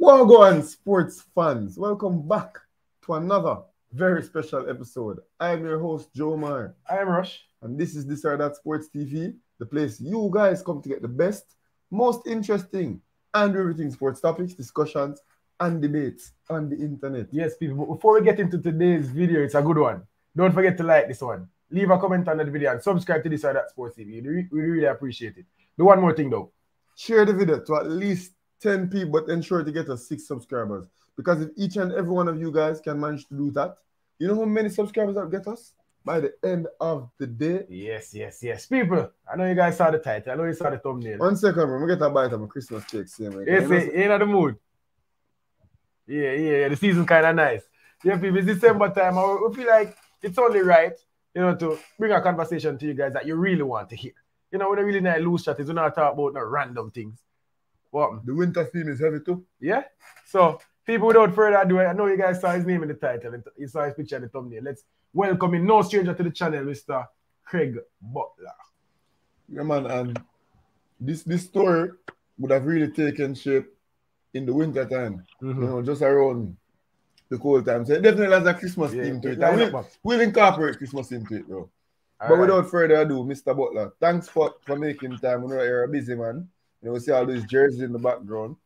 Wagwan sports fans, welcome back to another very special episode. I'm your host, Joe Mar, I am Rush. and this is This or That Sports TV, the place you guys come to get the best, most interesting, and everything sports topics, discussions, and debates on the internet. Yes, people, but before we get into today's video, it's a good one. Don't forget to like this one. Leave a comment on the video and subscribe to This or That Sports TV. We really appreciate it. Do one more thing though. Share the video to at least 10 people, but ensure to get us 6 subscribers. Because if each and every one of you guys can manage to do that, you know how many subscribers that get us? By the end of the day. Yes. People, I know you guys saw the title. I know you saw the thumbnail. 1 second, bro. I'm get a bite of my Christmas cake. Same way. Yes, ain't in the mood. Yeah. The season's kind of nice. Yeah, people, it's December time. I feel like it's only right, to bring a conversation to you guys that you really want to hear. We don't really need loose chat. We're not talk about no random things. What? The winter theme is heavy too. Yeah. So, people, without further ado, I know you guys saw his name in the title. You saw his picture in the thumbnail. Let's welcome in no stranger to the channel, Mr. Craig Butler. Yeah, man. And this story would have really taken shape in the winter time. Just around the cold time. So it definitely has a Christmas theme to it. We'll incorporate Christmas into it, bro. But without further ado, Mr. Butler, thanks for making time. I know you're a busy man. We see all these jerseys in the background.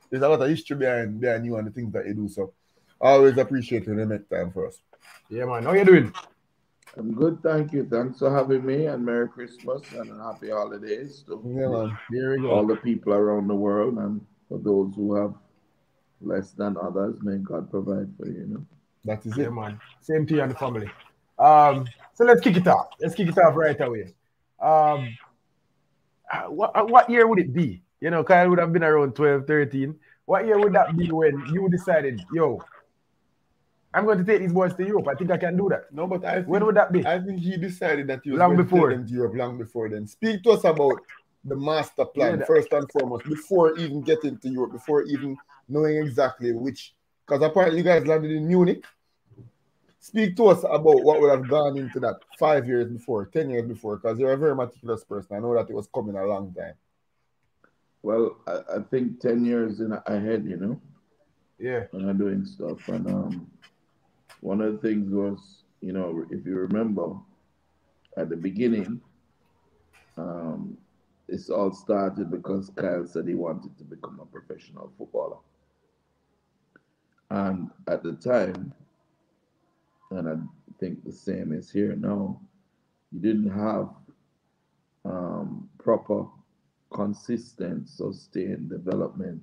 There's a lot of history behind you and the things that you do. So I always appreciate when you make time for us. Yeah, man. How you doing? I'm good, thank you. Thanks for having me, and Merry Christmas and happy holidays to man. There we go. all the people around the world, and for those who have less than others, may God provide for you. That is Yeah, it. man. Same to you and the family. So let's kick it off. Let's kick it off right away. What year would it be? Kyle would have been around 12, 13. What year would that be when you decided, I'm going to take these boys to Europe? I think I can do that. No, but when would that be? I think he decided that he was Long going before. to take them to Europe long before then. Speak to us about the master plan, first and foremost, before even getting to Europe, before even knowing exactly which. Because apparently you guys landed in Munich. Speak to us about what would have gone into that 5 years before, 10 years before, because you're a very meticulous person. I know that it was coming a long time. Well, I think 10 years ahead, Yeah. when I'm doing stuff. And one of the things was, if you remember, at the beginning, this all started because Kyle said he wanted to become a professional footballer. And at the time, and I think the same is here now, you didn't have proper, consistent, sustained development,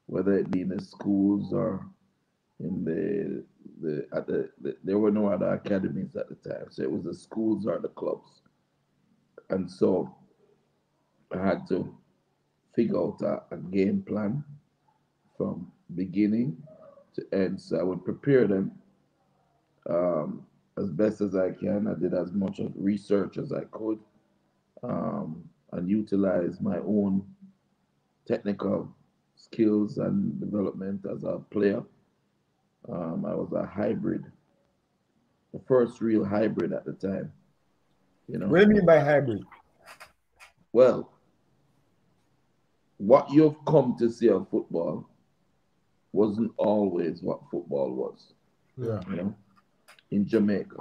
whether it be in the schools or in there were no other academies at the time, so it was the schools or the clubs. And so I had to figure out a game plan from beginning to end. So I would prepare them as best as I can. I did as much of research as I could, and utilize my own technical skills and development as a player. I was a hybrid, the first real hybrid at the time. What do you mean by hybrid? Well, what you've come to see of football wasn't always what football was. Yeah. In Jamaica,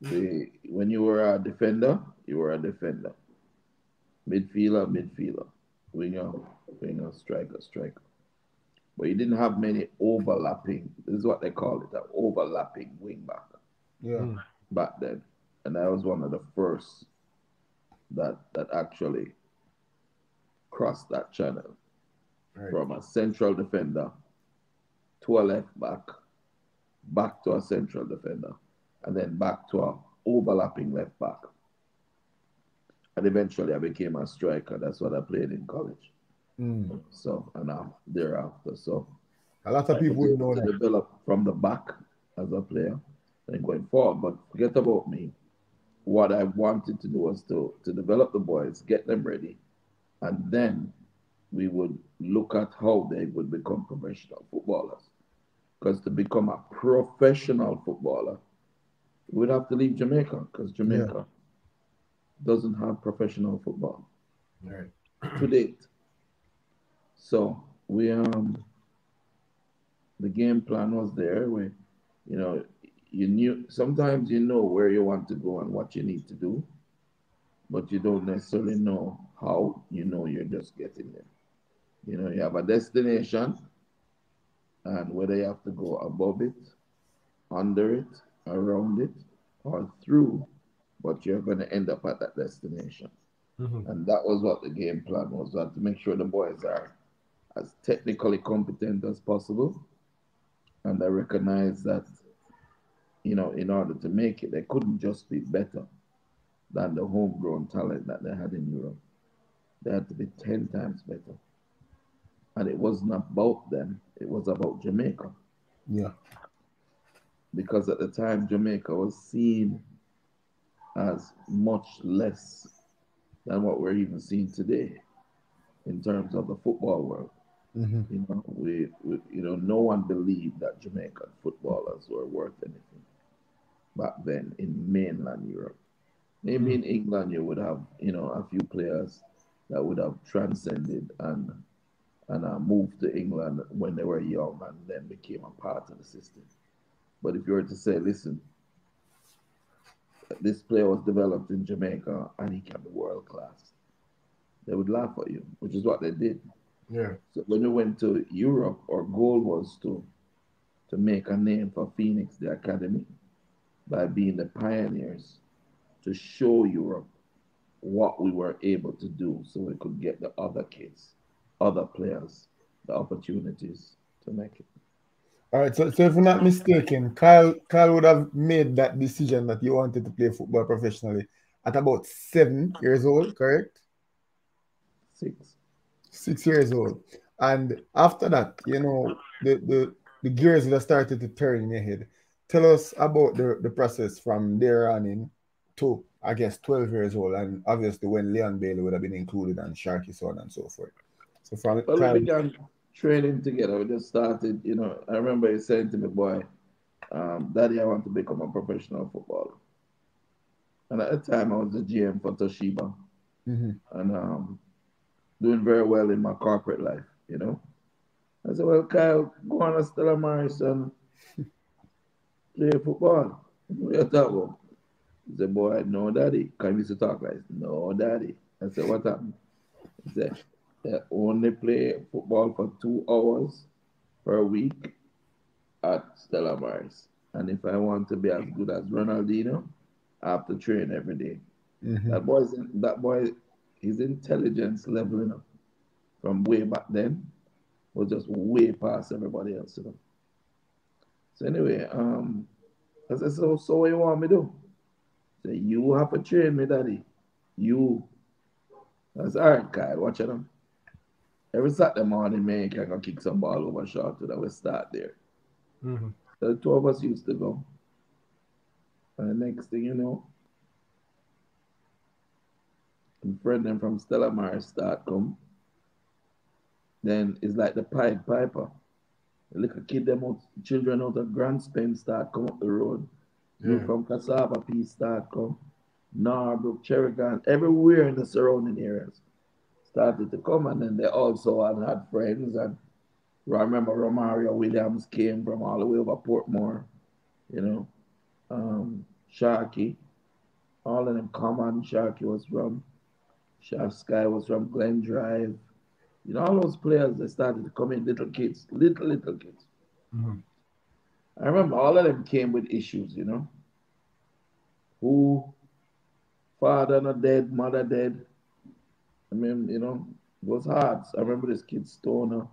when you were a defender, you were a defender. Midfielder, winger, striker. But you didn't have many overlapping. This is what they call it, an overlapping wing back. Yeah. Back then, and I was one of the first that actually crossed that channel from a central defender to a left back to a central defender, and then back to a overlapping left back. And eventually I became a striker. That's what I played in college. So, and thereafter. So a lot of people wouldn't know that. Develop from the back as a player and going forward. But forget about me. What I wanted to do was to develop the boys, get them ready, and then we would look at how they would become professional footballers. Because to become a professional footballer, we would have to leave Jamaica, because Jamaica doesn't have professional football to date. So we the game plan was there. You know, you knew sometimes you know where you want to go and what you need to do, but you don't necessarily know how. You know, you're just getting there. You know, you have a destination, and whether you have to go above it, under it, around it, or through, but you're going to end up at that destination. Mm-hmm. And that was what the game plan was, to make sure the boys are as technically competent as possible. And I recognize that, you know, in order to make it, they couldn't just be better than the homegrown talent that they had in Europe. They had to be 10 times better. And it wasn't about them, it was about Jamaica. Yeah. Because at the time, Jamaica was seen as much less than what we're even seeing today in terms of the football world. Mm-hmm. You know, you know, no one believed that Jamaican footballers were worth anything back then in mainland Europe. Maybe in England you would have, you know, a few players that would have transcended and moved to England when they were young and then became a part of the system. But if you were to say, listen, this player was developed in Jamaica and he can be world class, they would laugh at you, which is what they did. Yeah. So when we went to Europe, our goal was to make a name for Phoenix, the academy, by being the pioneers to show Europe what we were able to do so we could get the other kids, other players, the opportunities to make it. All right, so if I'm not mistaken, Kyle would have made that decision that you wanted to play football professionally at about 7 years old, correct? 6. 6 years old. And after that, the gears that started to turn in your head. Tell us about the process from there on in to, I guess, 12 years old. And obviously when Leon Bailey would have been included and Sharky, so on and so forth. So from Well, we Kyle, began training together. We just started, you know, I remember he saying to me, boy, Daddy, I want to become a professional footballer. And at the time, I was the GM for Toshiba mm-hmm. and doing very well in my corporate life, you know. I said, well, Kyle, go on to Stella Maris and play football. What you talk about? He said, boy, no, daddy. Because he used to talk like, no, daddy. I said, what happened? He said, they only play football for 2 hours per week at Stella Maris. And if I want to be as good as Ronaldinho, I have to train every day. Mm-hmm. That boy, his intelligence level, you know, from way back then was just way past everybody else, you know. So anyway, I said, so what you want me to do? Say, you have to train me, daddy. You. I said, all right, Kyle, watch it. Every Saturday morning, man, can go kick some ball over short to that we start there. Mm-hmm. So the two of us used to go. And the next thing you know, a friend them from Stella Maris start come. Then it's like the Pied Piper. The little kid them out, children out of Grand Spence start come up the road. You Yeah. from Cassava Peace start come. Narbrook, Cherrigan, everywhere in the surrounding areas started to come, and then they also had friends. And I remember Romario Williams came from all the way over Portmore, you know. Sharky, all of them common. Sharky was from Shaft Sky, was from Glen Drive. You know, all those players they started to come in, little kids, little kids. Mm-hmm. I remember all of them came with issues, you know. Who father not dead, mother dead. I mean, you know, it was hard. I remember this kid Stoner.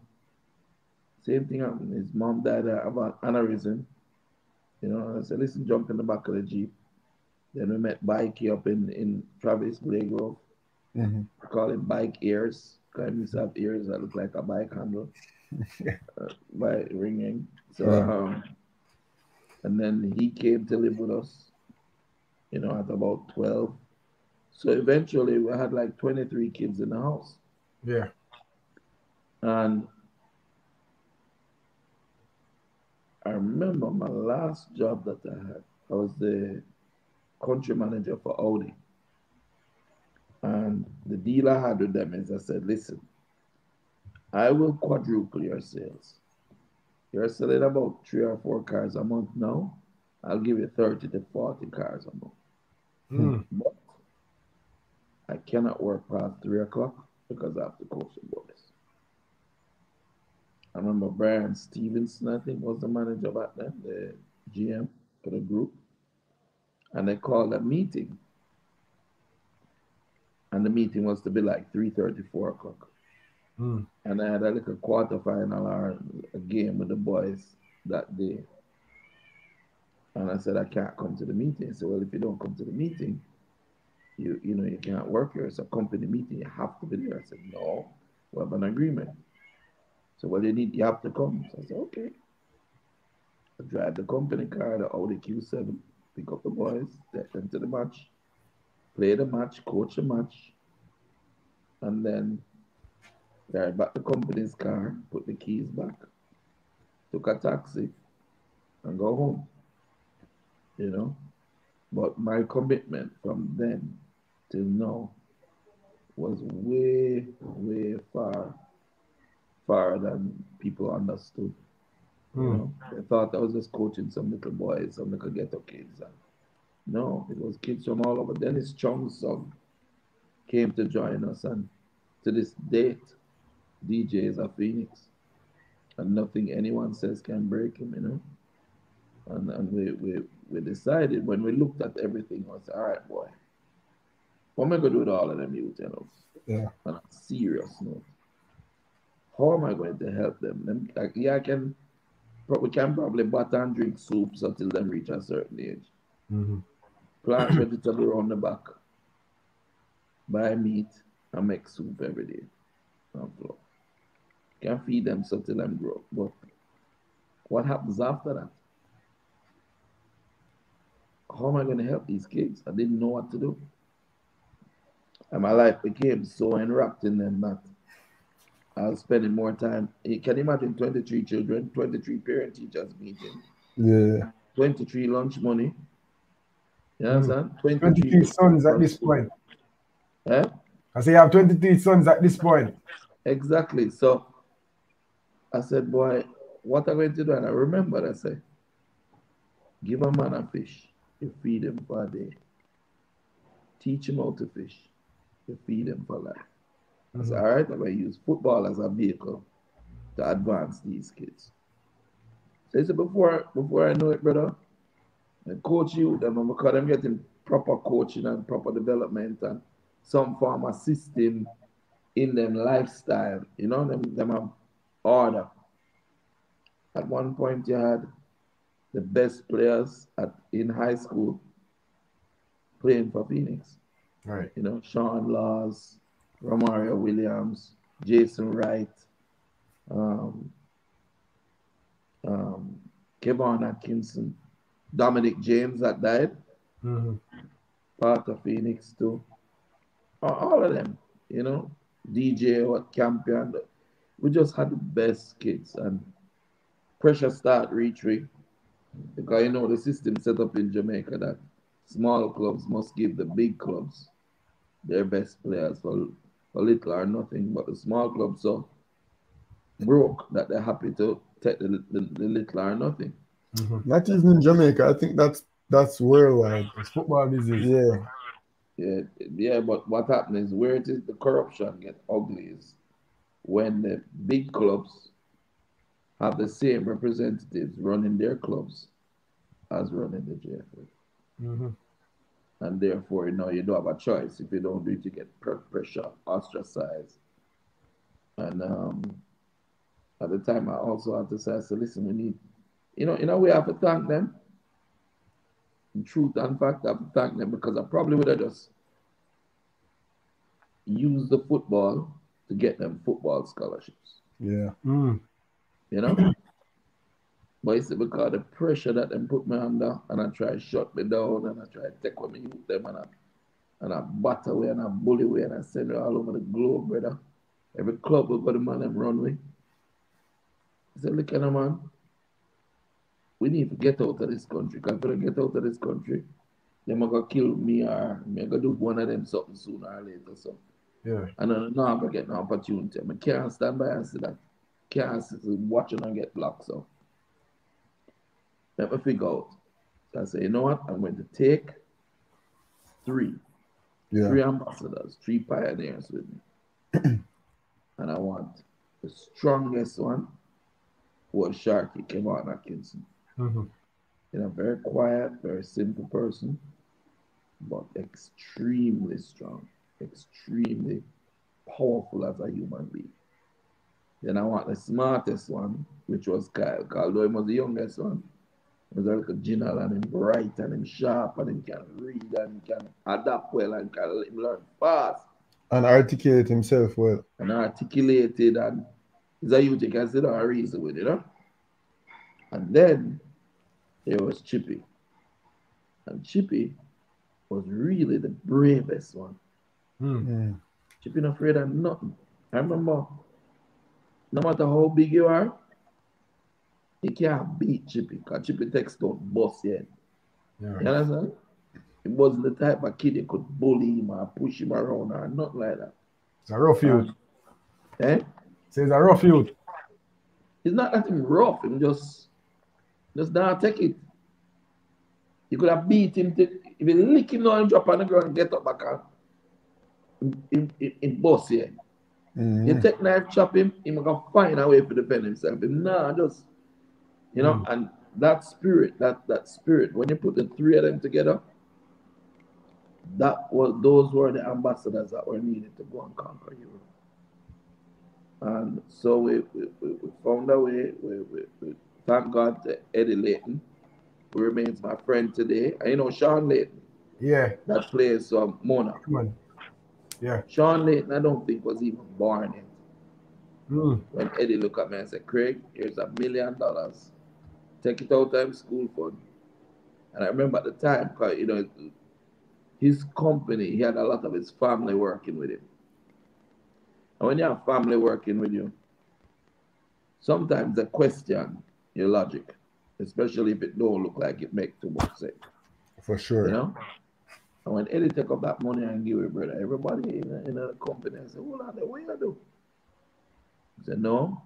Same thing happened. His mom died of an aneurysm. You know, I said, listen, jump in the back of the Jeep. Then we met Bikey up in Travis Grove. Mm-hmm. I call him Bike Ears. Because he used to have ears that look like a bike handle by ringing. So, Right. and then he came to live with us, you know, at about 12. So eventually we had like 23 kids in the house. Yeah. And I remember my last job that I had, I was the country manager for Audi. And the deal I had with them is I said, listen, I will quadruple your sales. You're selling about 3 or 4 cars a month now. I'll give you 30 to 40 cars a month. But I cannot work past 3 o'clock because I have to coach the boys. I remember Brian Stevenson, I think, was the manager back then, the GM for the group. And they called a meeting. And the meeting was to be like 3:30, 4 o'clock. And I had a little quarterfinal or a game with the boys that day. And I said, I can't come to the meeting. He said, well, if you don't come to the meeting, you can't work here. It's a company meeting. You have to be there. I said, no, we have an agreement. So, well, you have to come. So I said, okay. I drive the company car, the Audi Q7, pick up the boys, take them to the match, play the match, coach the match, and then drive back the company's car, put the keys back, took a taxi, and go home. But my commitment from then till now was way, way far than people understood. They thought I was just coaching some little boys, some little ghetto kids. And no, it was kids from all over. Dennis Chong's son came to join us, and to this date, DJ is a phoenix, and nothing anyone says can break him. And we decided when we looked at everything, I said, all right, boy, what am I going to do with all of them youth? Yeah. On a serious note, how am I going to help them? Like, yeah, we can probably butter and drink soups until them reach a certain age. Plant vegetable around the back, buy meat, and make soup every day. Can feed them so till them grow. But what happens after that? How am I going to help these kids? I didn't know what to do. And my life became so enwrapped in them that I was spending more time. You can imagine 23 children, 23 parent teachers meeting. Yeah. 23 lunch money. You understand? 23 sons at this point. Eh? I say you have 23 sons at this point. Exactly. So I said, boy, what am I going to do? And I remembered, I said, give a man a fish, you feed him for a day. Teach him how to fish, you feed him for life. I said, all right, I'm going to use football as a vehicle to advance these kids. So he said, before I know it, brother, I coach you, because I'm getting proper coaching and proper development and some form of system in them lifestyle. Them have order. At one point, you had the best players in high school playing for Phoenix. Right. Sean Laws, Romario Williams, Jason Wright, Kevon Atkinson, Dominic James that died, part of Phoenix too. All of them, DJ or Campion. We just had the best kids, and pressure start reaching because the system set up in Jamaica that small clubs must give the big clubs their best players for little or nothing, but the small clubs so broke that they're happy to take the little or nothing. Not even in Jamaica. I think that's worldwide. It's football business. Yeah, but what happens is where it is the corruption get ugly is when the big clubs have the same representatives running their clubs as running the JFL. And therefore, you don't have a choice. If you don't do it, you get pressure, ostracized. And at the time, I also had to say, listen, we need, we have to thank them. In truth and fact, I have to thank them because I probably would have just used the football to get them football scholarships. Yeah. But it's because the pressure that them put me under, and I try to shut me down, and I try to take away youth them, and I batter away, and I bully away, and I send it all over the globe, brother. Every club will go to man them run with. I said, look at them, man. We need to get out of this country. Because if we don't get out of this country, they're going to kill me or I'm going to do one of them something sooner or later. So Yeah. And I'm not going to get an opportunity. I can't stand by and see that. Can't sit watching and get blocked. So let me figure out. So I say, you know what? I'm going to take three ambassadors, 3 pioneers with me. And I want the strongest one was Sharky Kevon Atkinson. Mm-hmm. Very quiet, very simple person, but extremely strong, extremely powerful as a human being. Then I want the smartest one, which was Kyle. Although he was the youngest one, he was like a general and him bright and him sharp and him can read and he can adapt well and can learn fast. And articulate himself well. And articulated and he's a youth you can sit down and reason with, And then there was Chippy. And Chippy was really the bravest one. Mm. Chippy not afraid of nothing. I remember, no matter how big you are, you can't beat Chippy because Chippy takes don't bust yet. Yeah. You understand? He wasn't the type of kid you could bully him or push him around or nothing like that. It's a rough youth. So it's a rough youth. It's not that him rough, him just don't take it. You could have beat him, if you lick him down and drop on the ground and get up back in boss here. Mm-hmm. You take knife, chop him, he going to find a way to defend himself. Just, and that spirit, that spirit, when you put the 3 of them together, those were the ambassadors that were needed to go and conquer Europe. And so we found a way, we thank God to Eddie Layton, who remains my friend today. And Sean Layton. Yeah. That plays Mona. Yeah. Sean Layton, I don't think was even born yet. When Eddie looked at me and said, Craig, here's $1 million. Take it out of school fund. And I remember at the time, because, his company, he had a lot of his family working with him. And when you have family working with you, sometimes they question your logic, especially if it don't look like it makes too much sense. For sure. And when Eddie take up that money and give it, brother, everybody in the company said, hold on, what you do? I said, no.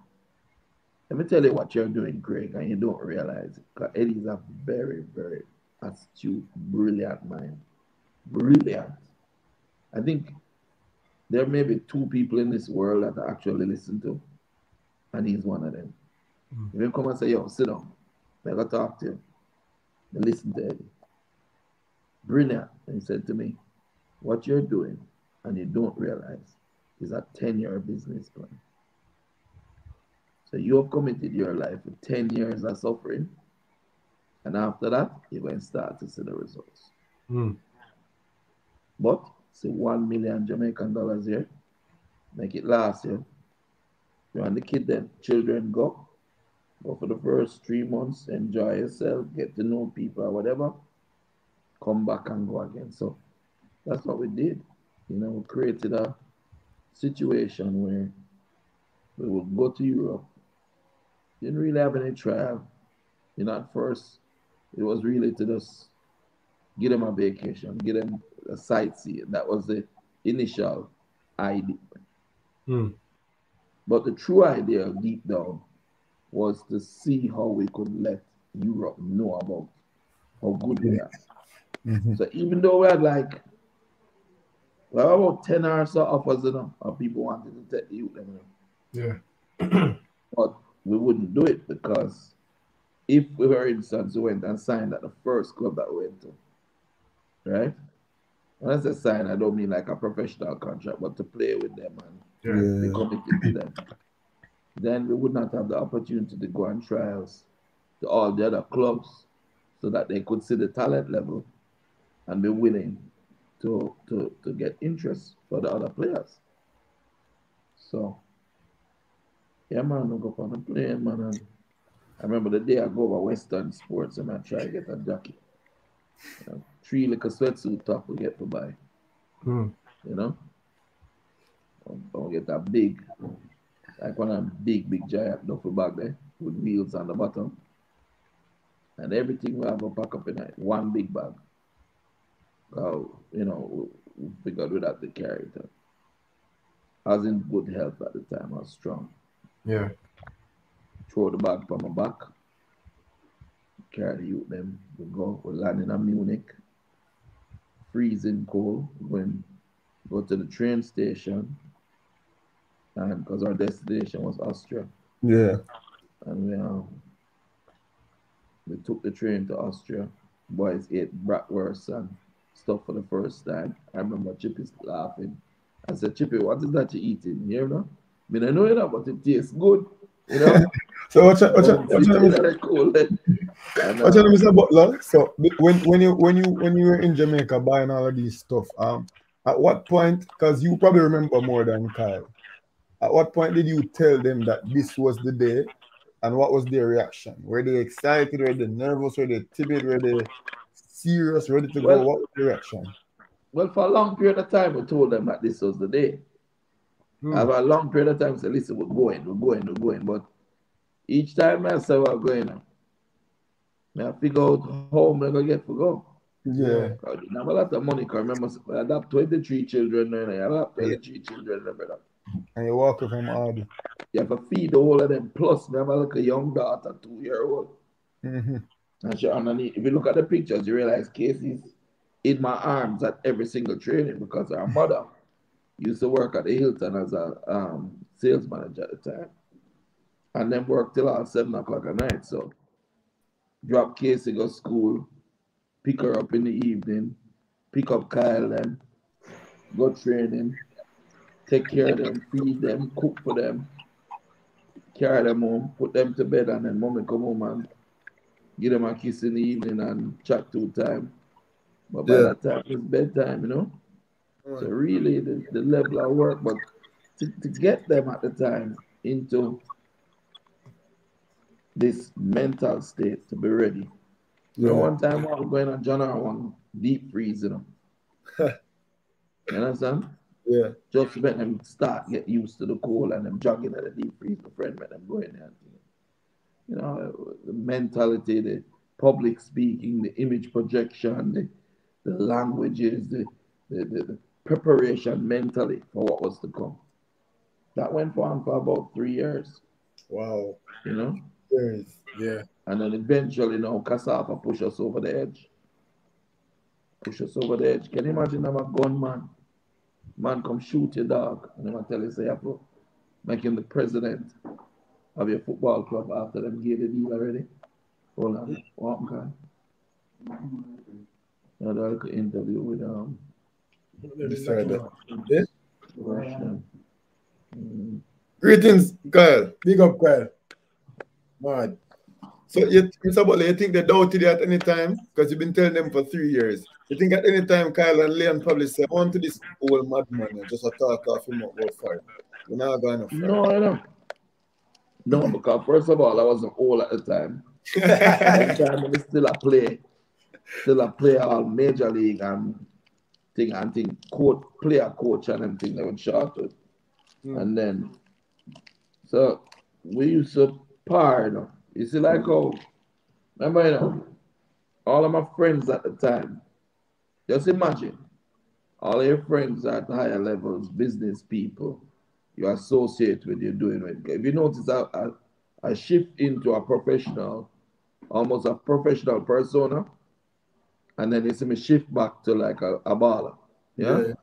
Let me tell you what you're doing, Craig, and you don't realize it. Because Eddie's a very, very astute, brilliant mind. Brilliant. I think there may be 2 people in this world that I actually listen to, and he's one of them. If you come and say, yo, sit down, I got to talk to you. I listen to Eddie. Brilliant. And he said to me, what you're doing, and you don't realize, is a 10-year business plan. So you have committed your life with 10 years of suffering, and after that, you're going to start to see the results. But see, 1 million Jamaican dollars here, make it last year. You want the children go for the first 3 months, enjoy yourself, get to know people or whatever, come back and go again. So that's what we did. We created a situation where we would go to Europe. Didn't really have any trial. At first, it was really to just give them a vacation, give them a sightseeing. That was the initial idea. But the true idea deep down was to see how we could let Europe know about how good we are. So even though we had about 10 hours of offers, or people wanted to take the youth, Yeah. But we wouldn't do it because if we, for instance, we went and signed at the first club that we went to, right? When I say sign, I don't mean like a professional contract, but to play with them and be committed to them. Then we would not have the opportunity to go on trials to all the other clubs so that they could see the talent level and be willing to get interest for the other players. So, yeah, man, I go up on the plane, man. And I remember the day I go over Western Sports and I try to get a jacket. 3 little sweatsuit top we get to buy. I'll get that big, like one of them big giant duffel bag there with wheels on the bottom. And everything we have to pack up in one big bag. We figured we'd have to carry it. I was in good health at the time. I was strong. Yeah. Throw the bag from my back. Carry the youth them. We landing in Munich. Freezing cold. Go to the train station. And because our destination was Austria. Yeah. And we took the train to Austria. Boys ate bratwurst and stuff for the first time. I remember Chippy laughing. I said, Chippy, what is that you're eating? You know? I mean, I know it, but it tastes good. You know? So what's your Mr. Butler? So when you were in Jamaica buying all of these stuff, at what point, because you probably remember more than Kyle, at what point did you tell them that this was the day, and what was their reaction? Were they excited? Were they nervous? Were they timid? Were they serious? Ready to go? What was the reaction? Well, for a long period of time, we told them that this was the day. Over a long period of time, we said, listen, we're going. But each time I said we're going, I figure out how I'm going to get to go. Yeah. I have a lot of money, because remember, I have 23 children, and I have 23 children, brother. And you walk with them hard. You have to feed the whole of them. Plus, I have like a young daughter, 2-year-old. Mm-hmm. And she underneath, if you look at the pictures, you realize Casey's in my arms at every single training, because her mother used to work at the Hilton as a sales manager at the time. And then work till 7 o'clock at night. So drop Casey, go school, pick her up in the evening, pick up Kyle, then go training, take care of them, feed them, cook for them, carry them home, put them to bed, and then mommy come home and give them a kiss in the evening and chat 2 times. But by that time, it's bedtime, you know? So really, the level of work, but to get them at the time into this mental state to be ready. You know, one time I was going on John R. one deep freeze, you know. You understand? Yeah. Just to make them get used to the cold and them jogging at the deep freeze. My friend made them go in there. You know, the mentality, the public speaking, the image projection, the languages, the preparation mentally for what was to come. That went on for about 3 years. Wow. You know? Yeah. And then eventually, you know, Cassava push us over the edge. Push us over the edge. Can you imagine I'm a gunman? Man come shoot your dog. And I'm tell you, say, you have to make him the president of your football club after them gave the deal already. Hold on. What, guy? I had an interview with Greetings, Kyle. Big up, Kyle. Mad. So, Mr. Butler, you think they doubted you at any time? Because you've been telling them for 3 years. You think at any time Kyle and Leon probably say, I want to this old madman, just a talk off him up for it. We're not going to No, I don't. No, because first of all, I wasn't old at the time. At the time, I was still a player on Major League and player coach and everything that went shorted. And then, so we used to par, you know. You see, like how, remember, you know, all of my friends at the time, just imagine, all of your friends at higher levels, business people, you associate with, you're doing it. If you notice a shift into a professional, almost a professional persona, and then you see me shift back to like a baller. Yeah?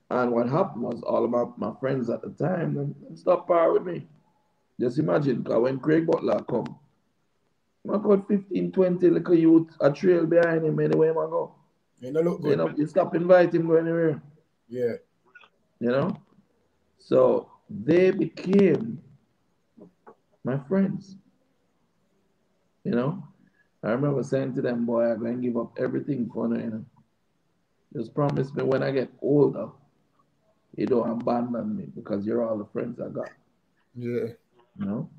And what happened was all of my friends at the time, them stopped par with me. Just imagine, because when Craig Butler come, I got 15, 20 little youth, a trail behind him anywhere I go. You know, look good. You stop inviting him anywhere. Yeah. You know? So they became my friends. You know? I remember saying to them, boy, I'm going to give up everything for you, you know. Just promise me when I get older, you don't abandon me because you're all the friends I got. Yeah. You know?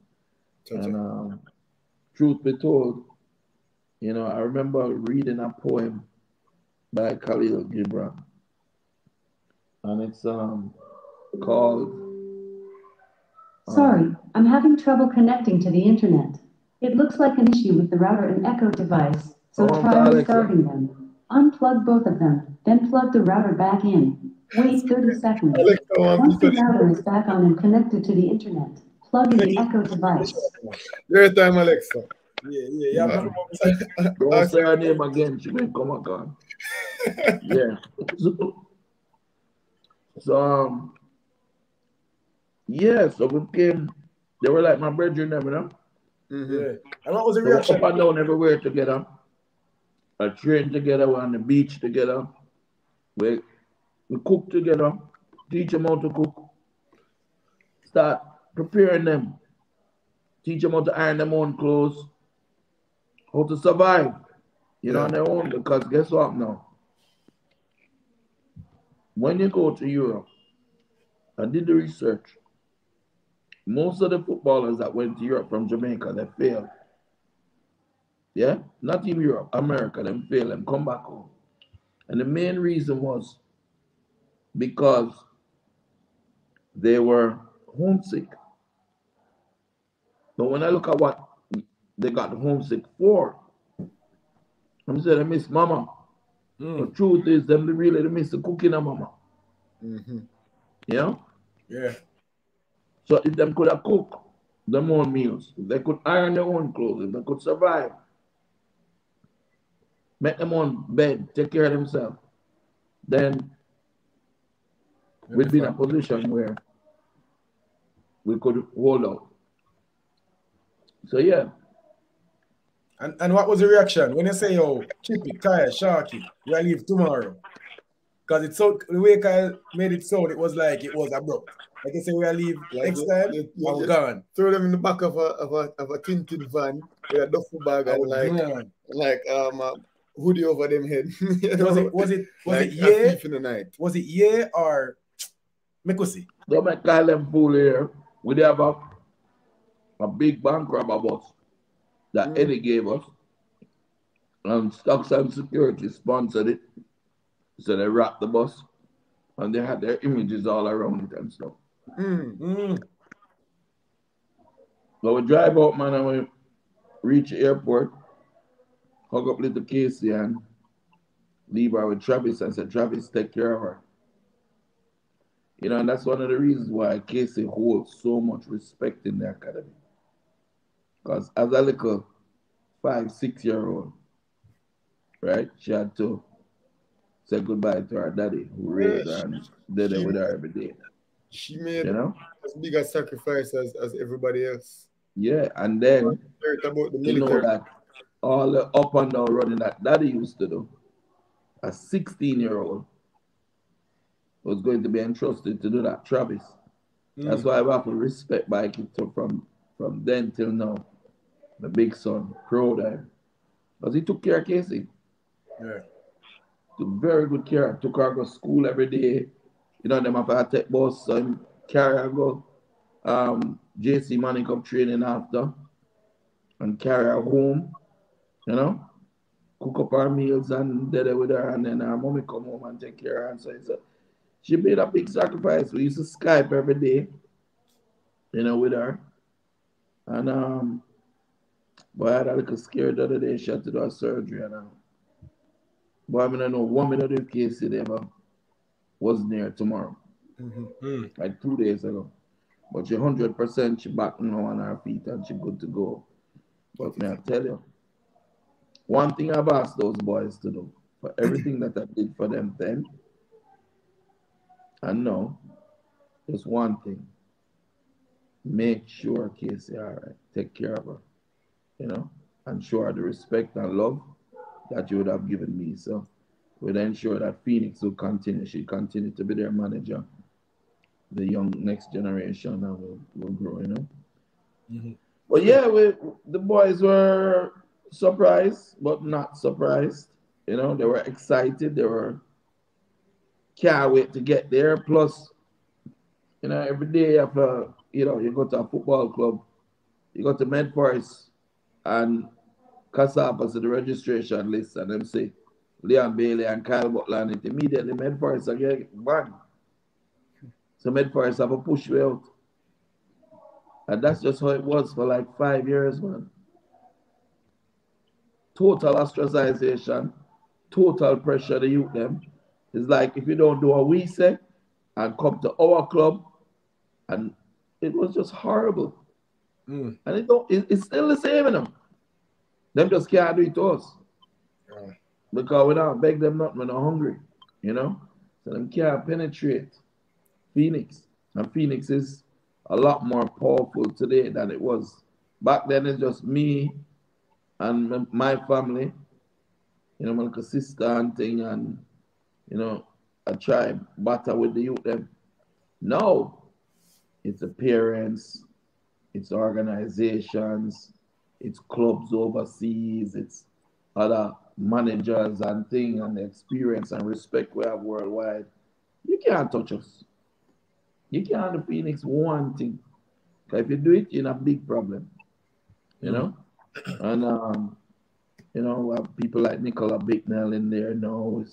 And truth be told, you know, I remember reading a poem by Khalil Gibran. And it's called... Sorry, I'm having trouble connecting to the internet. It looks like an issue with the router and echo device, so try restarting them. Unplug both of them. then plug the router back in. Wait 30 seconds. Alexa, Once the router is back on and connected to the internet, plug in the Echo device. Your time, Alexa. Yeah. Don't say her name again. She may come again. Yeah. So so we came. They were like my brethren, you know. Yeah. And what was the They were reaction? up and down everywhere together. I trained together. We're on the beach together. We cook together. Teach them how to cook. Start preparing them. Teach them how to iron their own clothes. How to survive. On their own. Because guess what now? When you go to Europe, I did the research. Most of the footballers that went to Europe from Jamaica, they failed. Yeah? Not even Europe, America, they failed and come back home. And the main reason was because they were homesick. But when I look at what they got homesick for, I'm saying they miss mama. The truth is, they miss the cooking of mama. Yeah? Yeah. So if them could have cooked their own meals, if they could iron their own clothes, if they could survive, make them own bed, take care of themselves, then we'd be in a position where we could hold out. So yeah. And what was the reaction when you say, yo, Chippy, Kyle, Sharky, we leave tomorrow? Because it's so the way Kyle made it sound, it was like it was abrupt. Like I say, we'll leave next time, I'm gone. Throw them in the back of a tinted van with a duffel bag and like hoodie over them head. Was it like yeah? thief in the night. Was it yeah or Mekusi? Don't make Kyle them fool here. We have a big bank robber bus that Eddie gave us. And Stocks and Security sponsored it. So they wrapped the bus and they had their images all around it and stuff. So we drive out, man, and we reach the airport, hug up little Casey and leave her with Travis and say, Travis, take care of her. And that's one of the reasons why Casey holds so much respect in the academy. Because as a little 5-6-year-old, right, she had to say goodbye to her daddy who raised her and did it with her every day. She made as big a sacrifice as everybody else. Yeah, and then you know that all the up and down running that daddy used to do, a 16-year-old was going to be entrusted to do that, Travis. That's why I have to respect Mike from then till now. The big son, proud of him. Because he took care of Casey. Yeah. Took very good care. Took her to school every day. Them have to take bus and carry her go JC Money Cup training after. And carry her home. Cook up her meals and did it with her, and then her mommy come home and take care of her. So she made a big sacrifice. We used to Skype every day, with her. And boy, I had a little scared the other day. She had to do a surgery, and boy, I don't know 1 minute if Casey ever was near tomorrow, like 2 days ago. But she 100%, she back now on her feet and she good to go. But may I tell you, one thing I've asked those boys to do for everything that I did for them then, and no, just one thing. Make sure Casey all right. Take care of her, and show her the respect and love that you would have given me. So we'd ensure that Phoenix will continue. She'll continue to be their manager. The young next generation will grow, But yeah, the boys were surprised, but not surprised. They were excited. They can't wait to get there. Plus, every day after, you go to a football club, you go to Medforest and Cassapa to the registration list and them say Leon Bailey and Kyle Butler and it immediately Medforest again bang. So Medforest have a push way out. And that's just how it was for like 5 years, man. Total ostracization, total pressure to youth them. It's like if you don't do what we say and come to our club, and it was just horrible. And it's still the same, you know. Them just can't do it to us. Because we don't beg them nothing, we're not hungry, you know. So them can't penetrate Phoenix. And Phoenix is a lot more powerful today than it was. Back then it's just me and my family, you know, my little sister and thing, and, you know, I try battle with the youth them. No, it's the parents, it's organizations, it's clubs overseas, it's other managers and thing, and the experience and respect we have worldwide. You can't touch us. You can't do Phoenix one thing. Because if you do it, you're in a big problem. You know? And you know, we have people like Nicola Bicknell in there now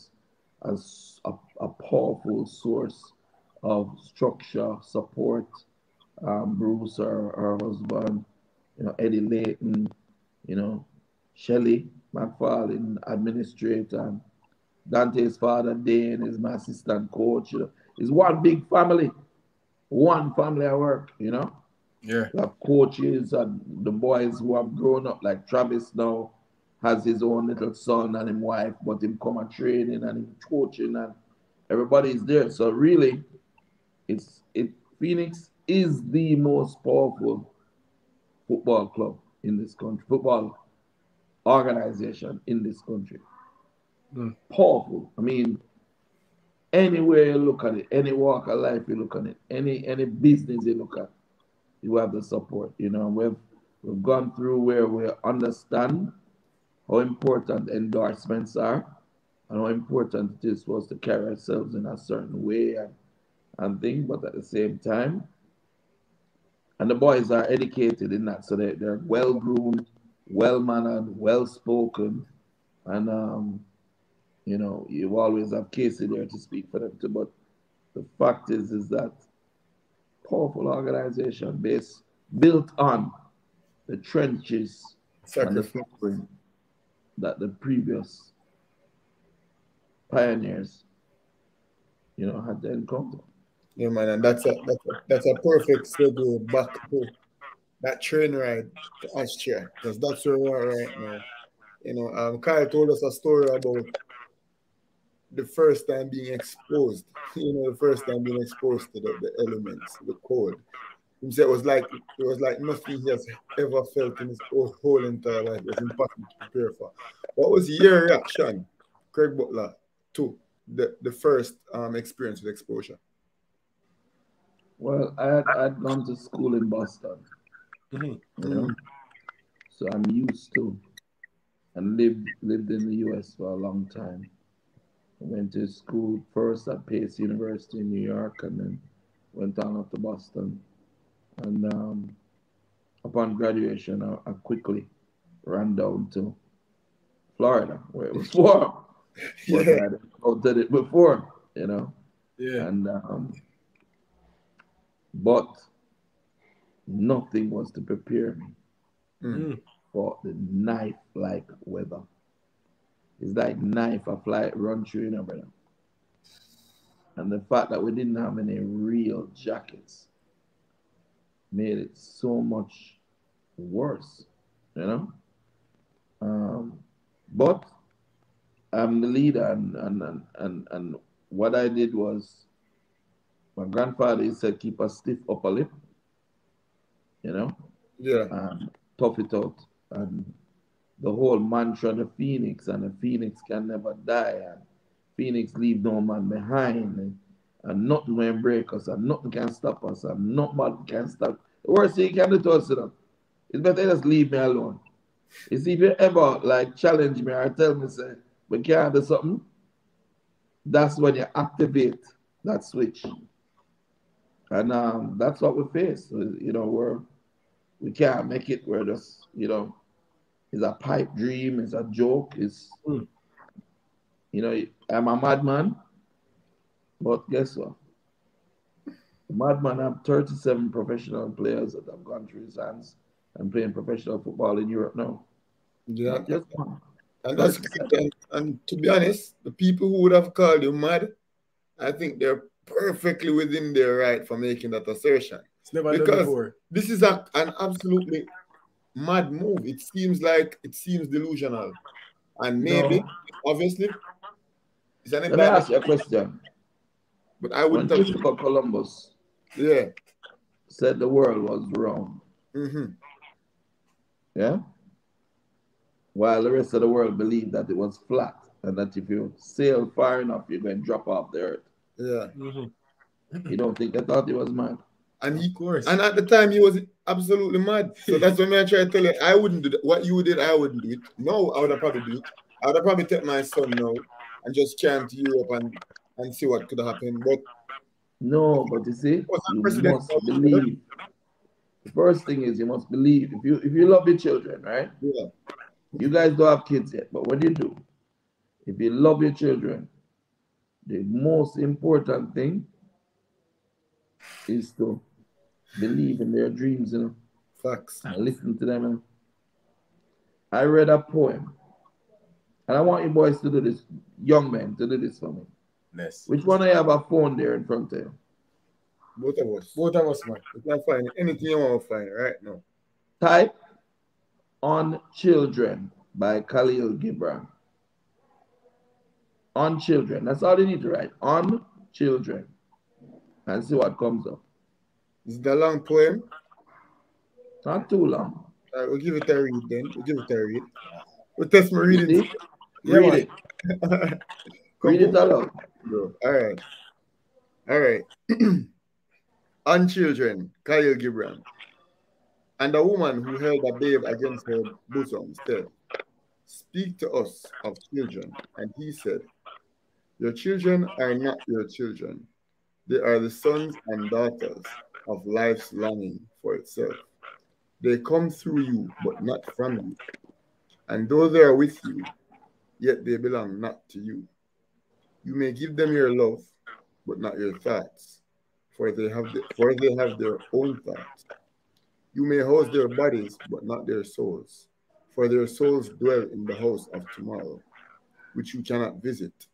as a powerful source of structure, support. Bruce, her husband, you know, Eddie Layton, you know, Shelley McFarlane, administrator, and Dante's father, Dane, is my assistant coach. You know, it's one big family, one family at work, you know. Yeah. We have coaches and the boys who have grown up, like Travis now has his own little son and his wife, but him come and training and him coaching, and everybody is there. So really, Phoenix is the most powerful football club in this country, football organization in this country. Powerful. I mean, anywhere you look at it, any walk of life you look at it, any business you look at, you have the support. You know, we've gone through where we understand how important endorsements are and how important it is for us to carry ourselves in a certain way and things, but at the same time, and the boys are educated in that, so they're well-groomed, well-mannered, well-spoken, and, you know, you always have Casey there to speak for them too, but the fact is that powerful organization built on the trenches and the suffering that the previous pioneers, you know, had to encounter. Yeah, man, and that's a perfect segue back to that train ride to Austria, because that's where we are right now. You know, Kyle told us a story about the first time being exposed. You know, the first time being exposed to the elements, the cold. He said it was like nothing he has ever felt in his whole entire life. It was impossible to prepare for. What was your reaction, Craig Butler, to the first experience with exposure? Well, I'd gone to school in Boston, you know, so I'm used to, and lived in the U.S. for a long time. I went to school first at Pace University in New York, and then went on up to Boston. And upon graduation, I quickly ran down to Florida, where it was warm. But I had encountered it before, you know. Yeah. And but nothing was to prepare me for the knife-like weather. It's like knife a fly run through, you know, brother. And the fact that we didn't have any real jackets made it so much worse, you know. But I'm the leader, and what I did was, my grandfather, he said, keep a stiff upper lip, you know. Yeah. And tough it out. And the whole mantra, the Phoenix, and the Phoenix can never die, and Phoenix leave no man behind, and nothing will break us, and nothing can stop us, and nothing can stop. The worst thing you can do to us, you know, it's better just leave me alone. You see, if you ever like challenge me or tell me, say, we can't do something, that's when you activate that switch. And that's what we face. You know, we can't make it. We're just, you know, it's a pipe dream, it's a joke, it's, you know, I'm a madman, but guess what? The madman have 37 professional players that have gone through his hands and playing professional football in Europe now. Yeah. And that's and to be honest, the people who would have called you mad I think they're perfectly within their right for making that assertion. It's never done Because before. this is an absolutely mad move. It seems delusional. And maybe, obviously, it's an Let me ask you a question. But I When wouldn't have. Christopher Columbus said the world was round, yeah, while the rest of the world believed that it was flat and that if you sail far enough, you're going to drop off the earth. Yeah. You don't think they thought he was mad? And and at the time he was absolutely mad. So that's when I try to tell you, I wouldn't do that. What you did, I wouldn't do it. No, I would have probably do it. I would have probably take my son now and just camp to Europe and see what could happen. But no, but you see, you must believe. The first thing is you must believe. If you love your children, right? Yeah. You guys don't have kids yet, but when you do, if you love your children, the most important thing is to believe in their dreams, you know. Facts. And listen to them. You know? I read a poem, and I want you boys to do this, young men, to do this for me. Yes. Which one of you have a phone there in front of you? Both of us. Both of us, man. You can find anything you want to find right now. Type On Children by Khalil Gibran. On Children. That's all you need to write. On Children. And see what comes up. Is it a long poem? Not too long. All right, we'll give it a read then. We'll test my reading. Read it. Read it aloud. Bro. All right. On Children, Khalil Gibran. And a woman who held a babe against her bosom said, "Speak to us of children." And he said, "Your children are not your children. They are the sons and daughters of life's longing for itself. They come through you, but not from you. And though they are with you, yet they belong not to you. You may give them your love, but not your thoughts, for they have their own thoughts. You may house their bodies, but not their souls, for their souls dwell in the house of tomorrow, which you cannot visit,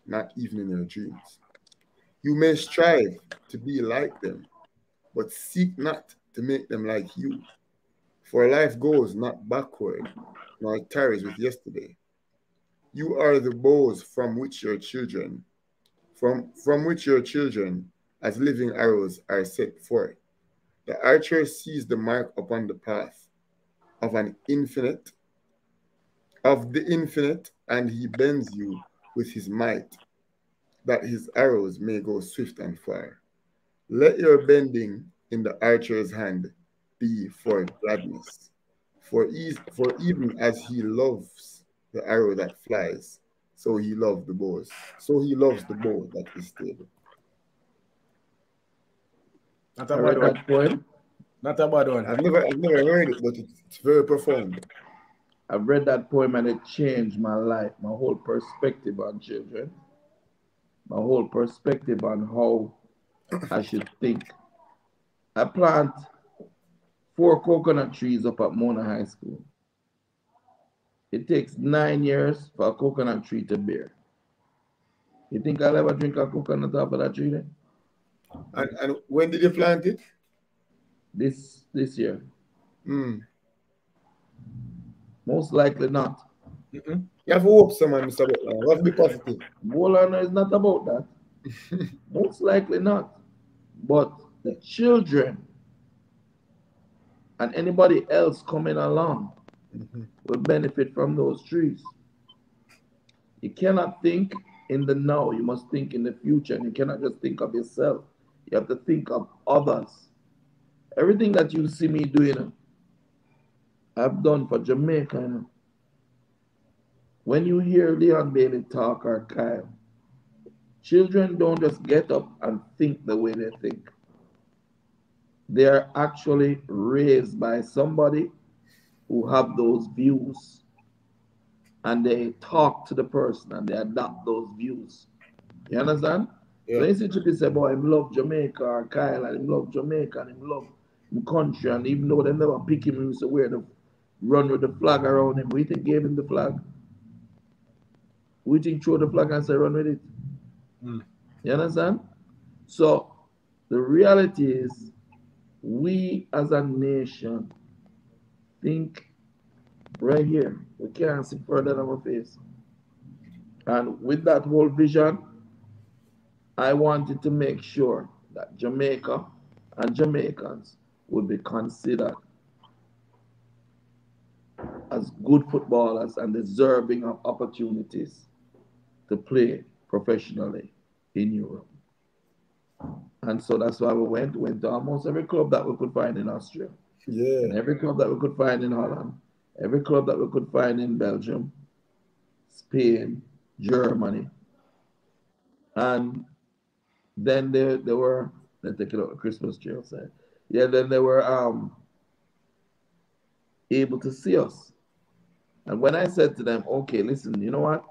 not even in your dreams. You may strive to be like them, but seek not to make them like you, for life goes not backward, nor tarries with yesterday. You are the bows from which your children, as living arrows, are set forth. The archer sees the mark upon the path of the infinite, and he bends you with his might, that his arrows may go swift and far. Let your bending in the archer's hand be for gladness, for even as he loves the arrow that flies, so he loves the bow that is stable. Not a bad one. Poem. Not a bad one. I've never heard it, but it's very profound. I've read that poem and it changed my life, my whole perspective on children, my whole perspective on how I should think. I plant 4 coconut trees up at Mona High School. It takes 9 years for a coconut tree to bear. You think I'll ever drink a coconut off of that tree then? And when did you plant it? This year. Most likely not. You have to hope someone, Mr. Butler. You have to be positive. Bolano is not about that. Most likely not. But the children and anybody else coming along will benefit from those trees. You cannot think in the now, you must think in the future, and you cannot just think of yourself. You have to think of others. Everything that you see me doing, I've done for Jamaica. When you hear Leon Bailey talk or Kyle, children don't just get up and think the way they think. They are actually raised by somebody who have those views, and they talk to the person and they adopt those views. You understand? Yeah. So you see people say, boy, I love Jamaica, or Kyle, and he love Jamaica, and he love the country, and even though they never pick him, he used to run with the flag around him. We think gave him the flag. We think throw the flag and say run with it. You understand? So the reality is, we as a nation think right here. We can't see further than our face. And with that whole vision, I wanted to make sure that Jamaica and Jamaicans would be considered as good footballers and deserving of opportunities to play professionally in Europe. And so that's why we went to almost every club that we could find in Austria. Yeah. And every club that we could find in Holland, every club that we could find in Belgium, Spain, Germany. And then they were, let's take it out the Christmas tree outside. Yeah, then they were able to see us. And when I said to them, okay, listen, you know what?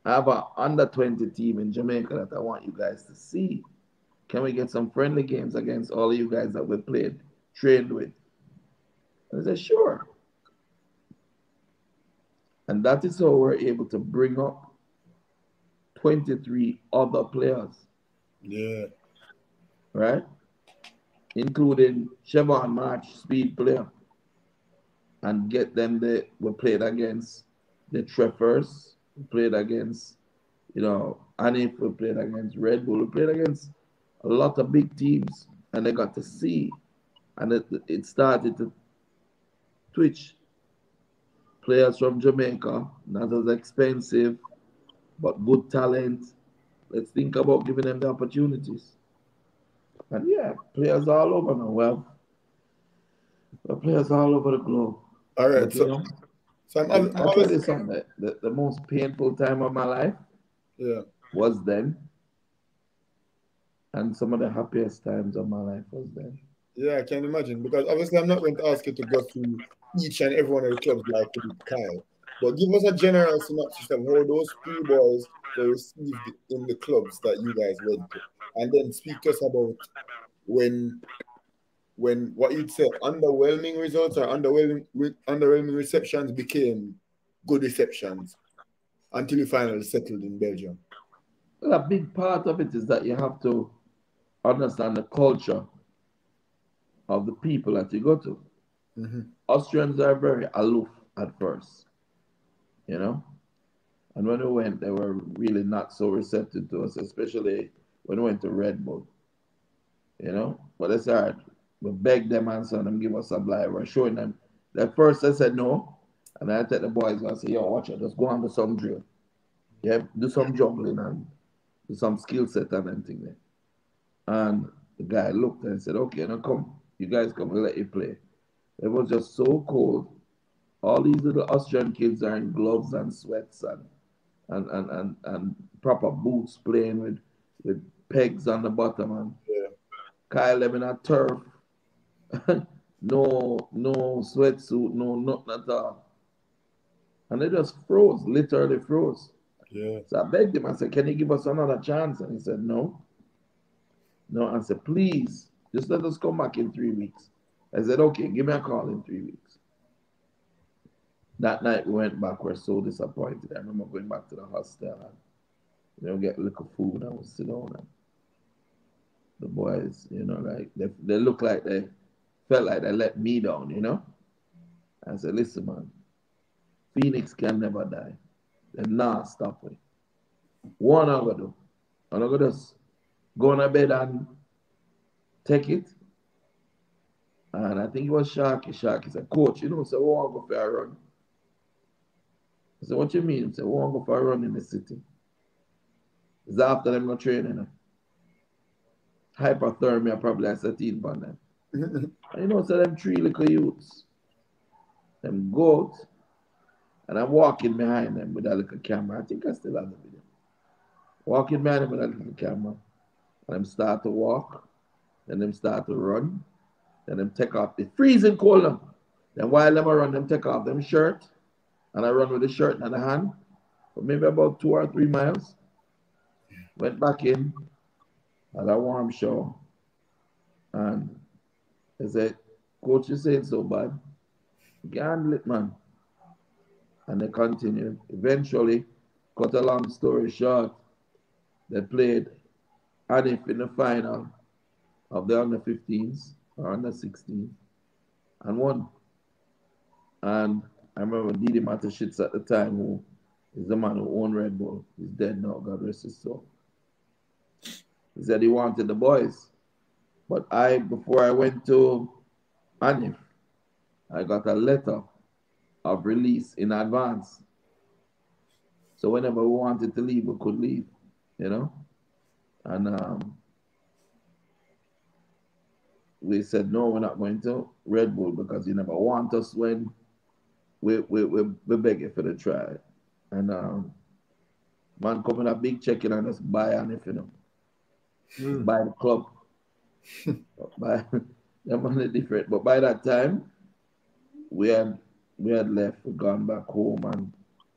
I have an under 20 team in Jamaica that I want you guys to see. Can we get some friendly games against all of you guys that we played, trained with? And I said, sure. And that is how we're able to bring up 23 other players. Yeah. Right? Including Chevron March, speed player. And get them there. We played against the Treffers. We played against, Anif. We played against Red Bull. We played against a lot of big teams. And they got to see. And it started to twitch. Players from Jamaica, not as expensive, but good talent. Let's think about giving them the opportunities. And yeah, players all over now. Well, players all over the globe. All right. But, so I'll tell you something. The most painful time of my life was then. And some of the happiest times of my life was then. Yeah, I can imagine. Because obviously I'm not going to ask you to go through each and every one of the clubs like with Kyle. But give us a general synopsis of how those three boys were received in the clubs that you guys went to. And then speak to us about when what you'd say underwhelming results or underwhelming receptions became good receptions until you finally settled in Belgium. Well, a big part of it is that you have to understand the culture of the people that you go to. Mm-hmm. Austrians are very aloof at first, And when we went, they were really not so receptive to us, especially when we went to Red Bull, But it's hard. We begged them and said them give us a blind. We're showing them. At first they said no, and I tell the boys, I say, yo, watch it, just go on to some drill. Yeah, do some juggling and do some skill set and everything there. And the guy looked and said, okay, now come. You guys come, we'll let you play. It was just so cold. All these little Austrian kids are in gloves and sweats and proper boots playing with pegs on the bottom. And Kyle living at turf. no sweatsuit, no nothing at all. And they just froze, literally froze. Yeah. So I begged him, I said, can you give us another chance? And he said, no. No, I said, please, just let us come back in 3 weeks. I said, okay, give me a call in 3 weeks. That night we went back, we were so disappointed. I remember going back to the hostel and, get a little food and we sit down and the boys, like they look like they felt like they let me down, I said, listen, man, Phoenix can never die. They not stop it. What I'm going to do? I'm going to just go on a bed and take it. And I think it was Sharky. Sharky said, coach, so we want to go for a run. I said, what you mean? He said, we want to go for a run in the city. It's after them not training. Hypothermia probably has set in on them. And so them three little youths, them go out, and I'm walking behind them with a little camera. I think I still have the video. Walking behind them with a little camera. And them start to walk. Then them start to run. Then them take off. It's freezing cold now. Then while them run, them take off them shirt. And I run with the shirt in the hand. For maybe about 2 or 3 miles. Went back in. Had a warm shower. And I said, coach, you say it's so bad. You can't handle it, man. And they continued. Eventually, cut a long story short, they played Anif in the final of the under 15s or under 16s and won. And I remember Didi Matashits at the time, who is the man who owned Red Bull. He's dead now, God rest his soul. He said he wanted the boys. But before I went to Anif, I got a letter of release in advance. So whenever we wanted to leave, we could leave, you know? And we said, no, we're not going to Red Bull because you never want us when we begging for the try. And man coming a big checking and us buy Anif, you know. Buy the club. Buy the money different. But by that time, we had left, we gone back home and,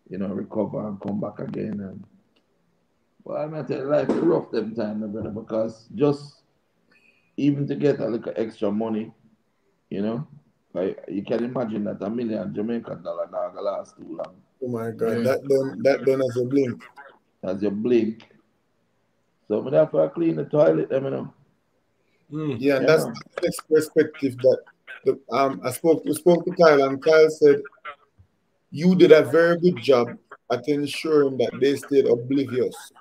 you know, recover and come back again. And well, I'm not telling you, life is rough them time, my brother, because just even to get a little extra money, you know, you can imagine that $1 million Jamaican dollar not gonna last too long. Oh my God, that done as a blink. As you blink. So I'm have to clean the toilet, you know. Yeah, and that's the next perspective that we spoke to Kyle, and Kyle said you did a very good job at ensuring that they stayed oblivious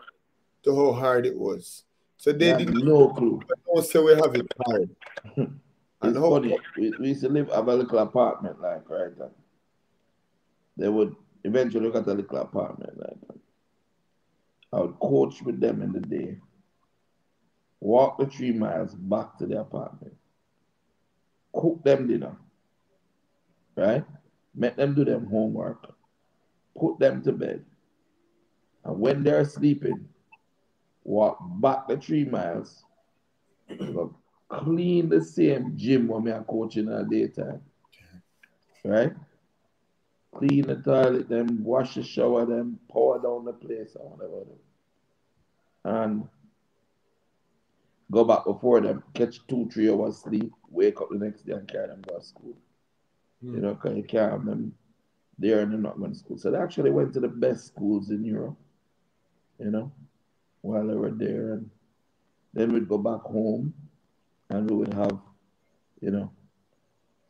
to how hard it was. So they didn't no clue. Don't say we have it hard. It's funny. We used to have a little apartment like right then. They would eventually get a little apartment like that. I would coach with them in the day. Walk the 3 miles back to the apartment. Cook them dinner. Right? Make them do them homework. Put them to bed. And when they're sleeping, walk back the 3 miles. Clean the same gym when we are coaching in the daytime. Right? Clean the toilet, them wash the shower, them pour down the place or whatever. And go back before them, catch 2-3 hours sleep, wake up the next day and carry them to school. You know, because you can't have them there and they're not going to school. So they actually went to the best schools in Europe, you know, while they were there. And then we'd go back home and we would have, you know,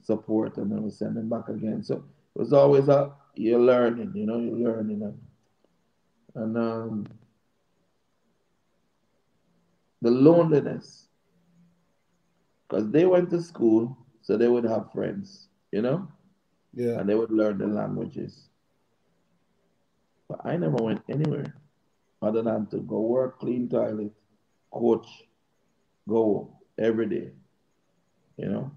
support, and then we send them back again. So it was always you're learning, you know, you're learning. And the loneliness, because they went to school, so they would have friends, you know? Yeah. And they would learn the languages. But I never went anywhere other than to go work, clean toilet, coach, go every day, you know?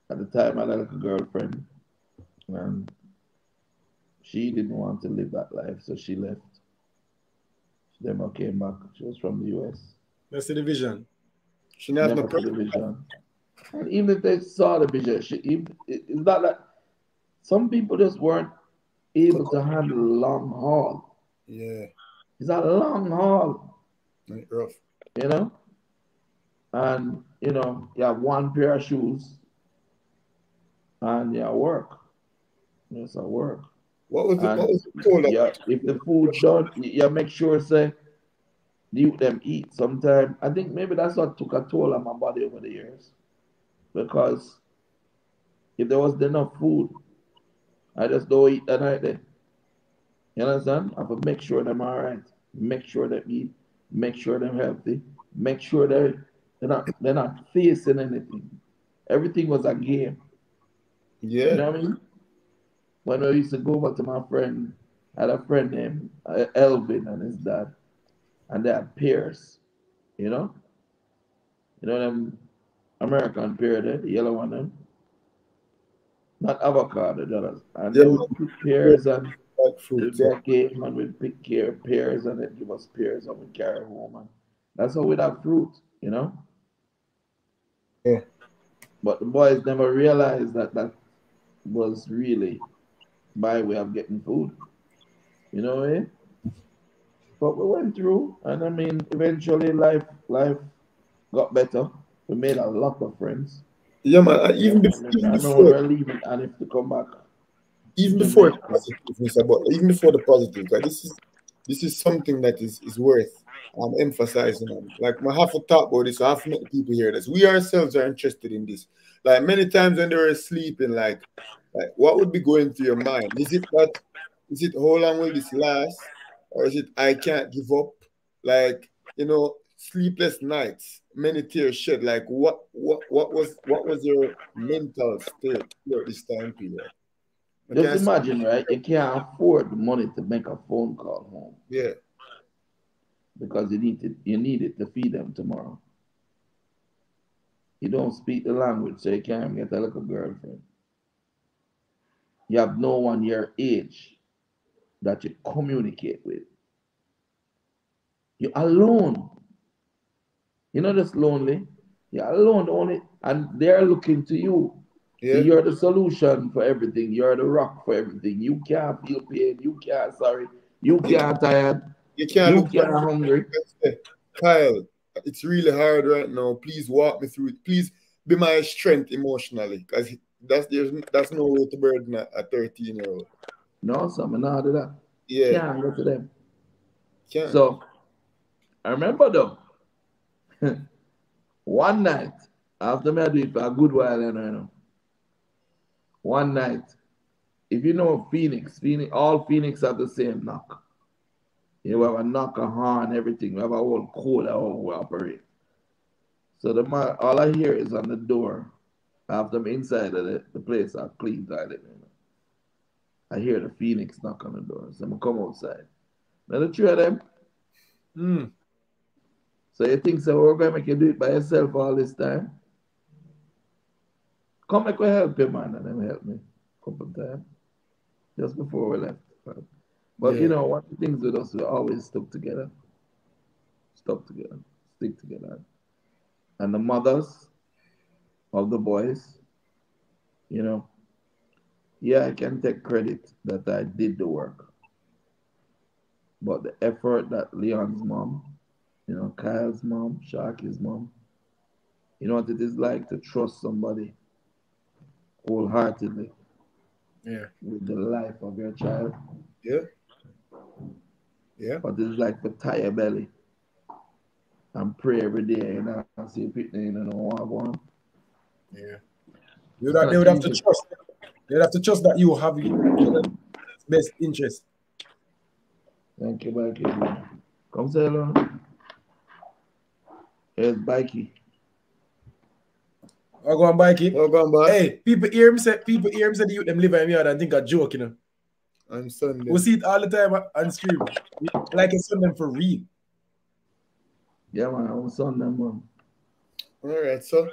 At the time, I had like a girlfriend, and she didn't want to live that life, so she left. She never came back. She was from the US. That's the vision. She never saw the vision. And even if they saw the vision, it's not that some people just weren't able to handle a long haul. Yeah. It's a long haul. Rough. You know? And, you know, you have one pair of shoes and you work. It's a work. What was the toll? Yeah, if the food's done, you make sure, say, them eat sometime. I think maybe that's what took a toll on my body over the years. Because if there wasn't enough food, I just don't eat that night then. You understand? I have to make sure them all right. Make sure they eat. Make sure they're healthy. Make sure they're not facing anything. Everything was a game. Yeah. You know what I mean? When I used to go over to my friend, I had a friend named Elvin and his dad, and they had pears, you know? You know them American pear there, the yellow one them? Not avocado, the others. And they would pick pears and they came and we'd pick pears and they'd give us pears and we'd carry home. And that's how we'd have fruit, you know? Yeah. But the boys never realized that was really my way of getting food. You know what I mean? But we went through, and I mean, eventually life got better. We made a lot of friends. Yeah, man. Even before we're leaving, and if to come back. Even before the positive, Mr. Butler, even before the positive, like this is something that is worth I'm emphasizing on. Like, I have to talk about this. I have to make the people hear this. We ourselves are interested in this. Like, many times when they were sleeping, like what would be going through your mind? Is it how long will this last? Or is it I can't give up? Like, sleepless nights, many tears shed. Like, what was your mental state throughout this time period? Just imagine, right? You can't afford the money to make a phone call home. Yeah. Because you need it to feed them tomorrow. You don't speak the language, so you can't get a little girlfriend. You have no one your age that you communicate with. You're alone. You're not just lonely. You're alone only, and they're looking to you. Yeah. So you're the solution for everything. You're the rock for everything. You can't feel pain. You can't sorry. You can't tired. You can't hungry. Kyle, it's really hard right now. Please walk me through it. Please be my strength emotionally, because that's no way to burden a 13-year-old. No, son, I'm not do that. Yeah. Can't go to them. Can't. So I remember though, one night after me I do it for a good while, you know. One night, if you know Phoenix, all Phoenix have the same knock. You have a knock, a horn, everything. We have a whole code how we operate. So all I hear is on the door. After I'm inside of the place, I clean toilet. I hear the Phoenix knock on the door. So I'm come outside. Now the three of them. So you think so we're going to make you do it by yourself all this time? Come make we help you, man, and them help me a couple of times. Just before we left. But you know, one of the things with us, we always stuck together. Stick together. And the mothers of the boys, I can take credit that I did the work. But the effort that Leon's mom, Kyle's mom, Sharky's mom, you know what it is like to trust somebody wholeheartedly with the life of your child. Yeah. But it's like to tie your belly and pray every day, and see people know what I want. Yeah. They would have to trust. They would have to trust that you have your best interest. Thank you, Mikey. Come say hello. Here's Mikey. I'll go on Mikey. I'll go on back. Hey, people hear him say the youth them live in yard and think a joke, On Sunday. We see it all the time on stream. Like it's Sunday for real. Yeah, man, I'm Sunday, man. Alright, so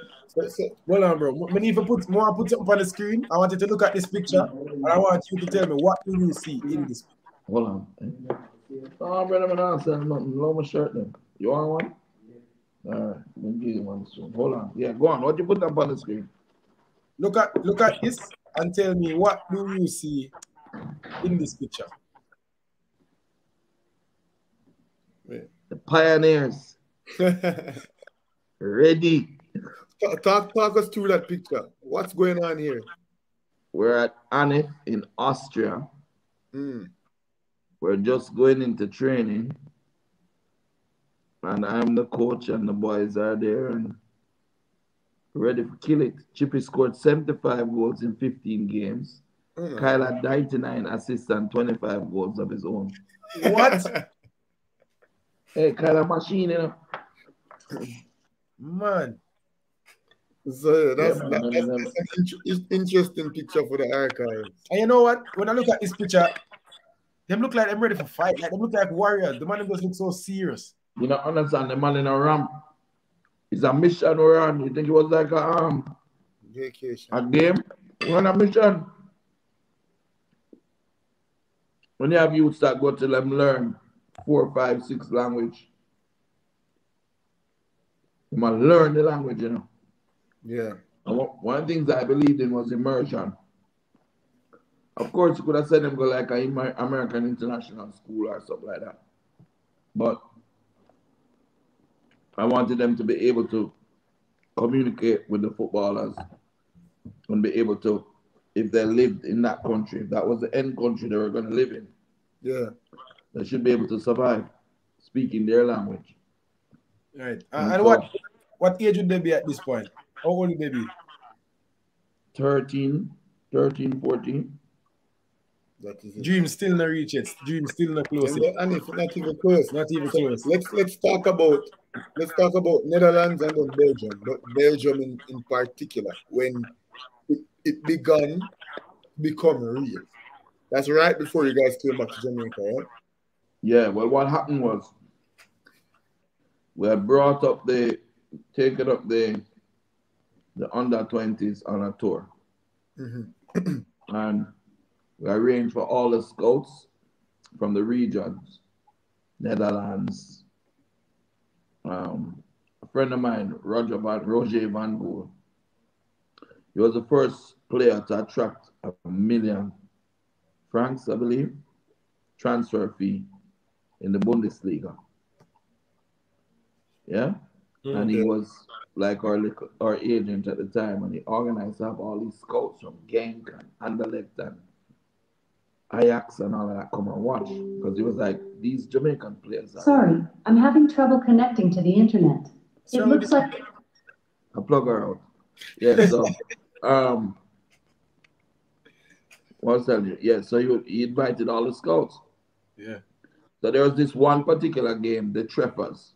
hold on, bro. I need to put something on the screen. I want you to look at this picture, and I want you to tell me what do you see in this picture. Hold on. Oh, brother, I'm not saying nothing. Lower my shirt then. You want one? All right, let me give you one soon. Hold on. Yeah, go on. What you put up on the screen? Look at this and tell me what do you see in this picture. The pioneers. Ready. Talk us through that picture. What's going on here? We're at Anif in Austria. We're just going into training. And I'm the coach and the boys are there and ready to kill it. Chippy scored 75 goals in 15 games. Kyle had 99 assists and 25 goals of his own. What? Hey, Kyle, a machine, Man. So that's an interesting picture for the archives. And you know what? When I look at this picture, them look like them ready for fight. Like them look like warriors. The man just look so serious. You don't understand the man in a ramp. It's a mission we're on. You think it was like a vacation? A game? We're on a mission. When you have youths that go to them learn 4, 5, 6 language, you must learn the language, Yeah. And one of the things I believed in was immersion. Of course, you could have said them go like an American international school or something like that. But I wanted them to be able to communicate with the footballers and be able to, if they lived in that country, if that was the end country they were going to live in, yeah, they should be able to survive. speaking their language. Right. And And so, what age would they be at this point? How old would they be? 13, 14. That is it. Dream still not reach it. Dream still not close it. And if not even close. Not even So close. let's talk about Netherlands and then Belgium, but Belgium in particular, when it began to become real. That's right before you guys came back to Jamaica, right? Yeah, well, what happened was we had taken up the under 20s on a tour. And we arranged for all the scouts from the regions, Netherlands. A friend of mine, Roger Van Gool, he was the first player to attract £1,000,000, I believe, transfer fee in the Bundesliga. Yeah? And he was like our agent at the time, and he organized to have all these scouts from Genk and Anderlecht and Ajax and all of that come and watch, because he was like, these Jamaican players are. Sorry, I'm having trouble connecting to the internet. It looks like... I plug her out. Yeah, so, what's that? Yeah, so he invited all the scouts. Yeah. So there was this one particular game, the Treffers,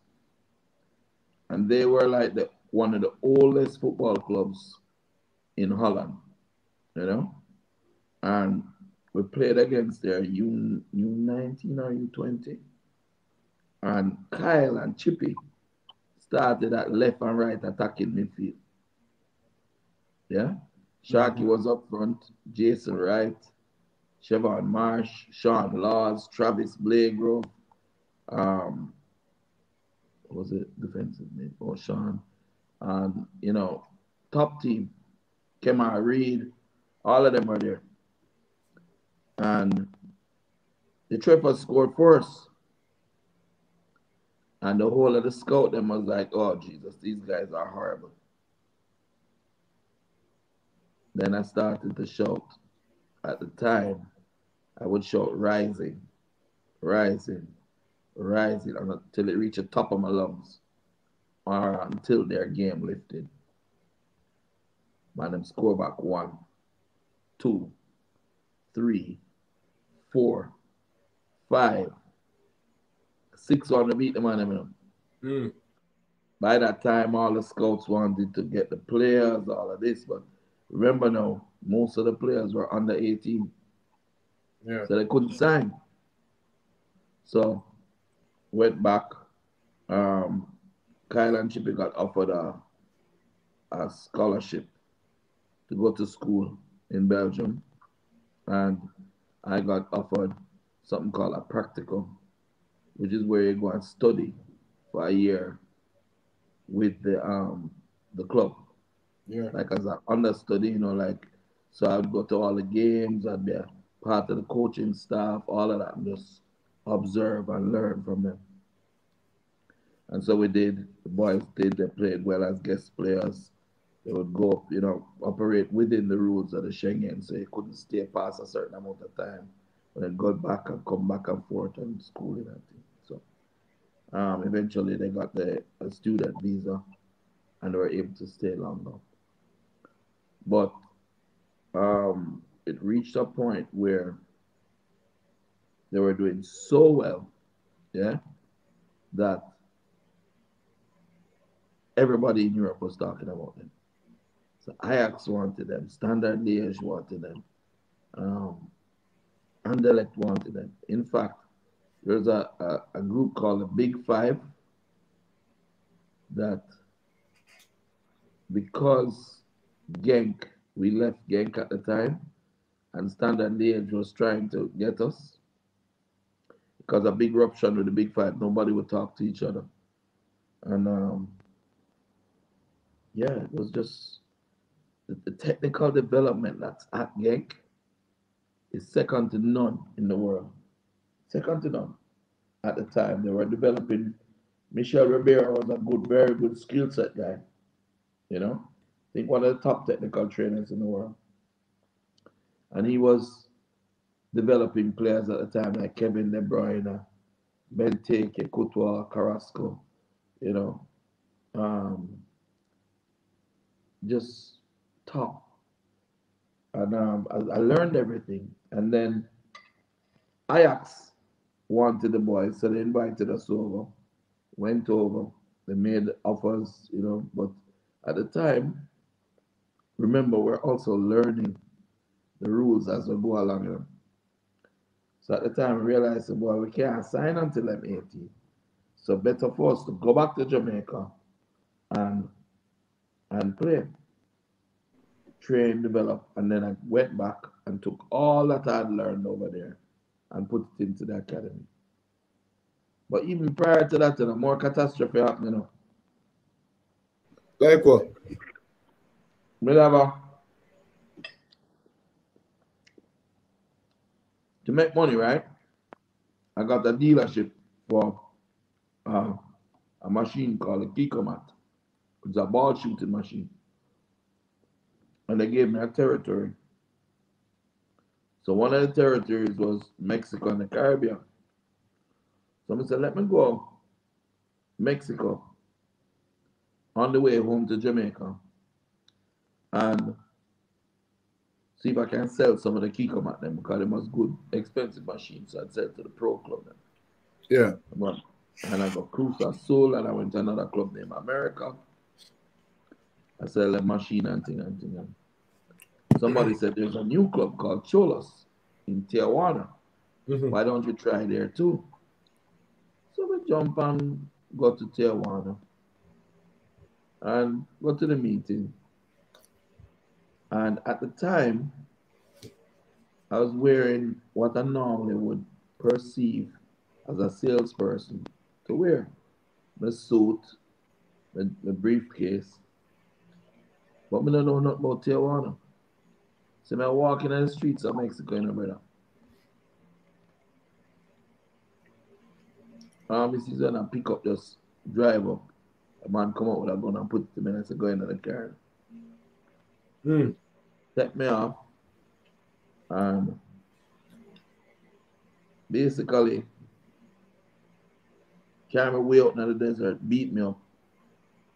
and they were like one of the oldest football clubs in Holland, you know? And we played against their U19 or U20. And Kyle and Chippy started at left and right attacking midfield. Yeah? Sharky was up front, Jason Wright, Siobhan Marsh, Sean Laws, Travis Blagrove, what was it, defensive mid? Oh, Sean. And, top team, Kemar Reed, all of them are there. And the Treffers scored first. And the whole of the scout them was like, oh, Jesus, these guys are horrible. Then I started to shout. At the time, I would shout rising, rising, rising until it reached the top of my lungs or until their game lifted. Man, them score back 1, 2, 3, 4, 5, 6 on to beat them on them. By that time, all the scouts wanted to get the players, all of this, but remember now, most of the players were under 18. Yeah. So they couldn't sign. So went back. Kyle and Chippy got offered a scholarship to go to school in Belgium. And I got offered something called a practical, which is where you go and study for a year with the club. Yeah. Like as an understudy, so I'd go to all the games, I'd be a part of the coaching staff, all of that, and just observe and learn from them. And so we did, the boys did, they played well as guest players. They would go up, operate within the rules of the Schengen, so you couldn't stay past a certain amount of time. And then go back and come back and forth and schooling and things. So eventually they got a student visa and they were able to stay longer. But it reached a point where they were doing so well, yeah, that everybody in Europe was talking about them. So Ajax wanted them, Standard Liège wanted them, Anderlecht wanted them. In fact, there's a group called the Big Five that, because Genk, we left Genk at the time, and Standard Liège was trying to get us, because a big rupture with the Big Five, nobody would talk to each other. And it was just the technical development that's at Genk is second to none in the world. Second to none. At the time, they were developing. Michel Ribeiro was a very good skill set guy. I think one of the top technical trainers in the world. And he was developing players at the time like Kevin De Bruyne, Benteke, Courtois, Carrasco, you know, just talk. And I learned everything. And then Ajax wanted the boys, so they invited us over. Went over. They made offers, you know, but at the time, remember, we're also learning the rules as we go along. You know? So at the time, we realized, boy, we can't sign until I'm 18. So better for us to go back to Jamaica and play, train, develop. And then I went back and took all that I had learned over there and put it into the academy. But even prior to that, more catastrophe happened, you know. Like what? To make money, right? I got a dealership for a machine called a Kikomat. It's a ball shooting machine. And they gave me a territory. So one of the territories was Mexico and the Caribbean. So I said, let me go Mexico on the way home to Jamaica and see if I can sell some of the Kikomat them because they was good, expensive machines. So I'd sell to the pro club then. Yeah. And I got Cruz Azul and I went to another club named America. I sell a machine and thing and thing. And somebody said there's a new club called Cholos in Tijuana. Why don't you try there too? So we jump and go to Tijuana and go to the meeting. And at the time, I was wearing what I normally would perceive as a salesperson to wear. My suit, my briefcase. But I don't know nothing about Tijuana. So I'm walking on the streets of Mexico, you know, brother. This is when I pick up, just drive up. A man come out with a gun and put it to me and I said, go into the car. Take me off. And basically, carry me way out in the desert, beat me up.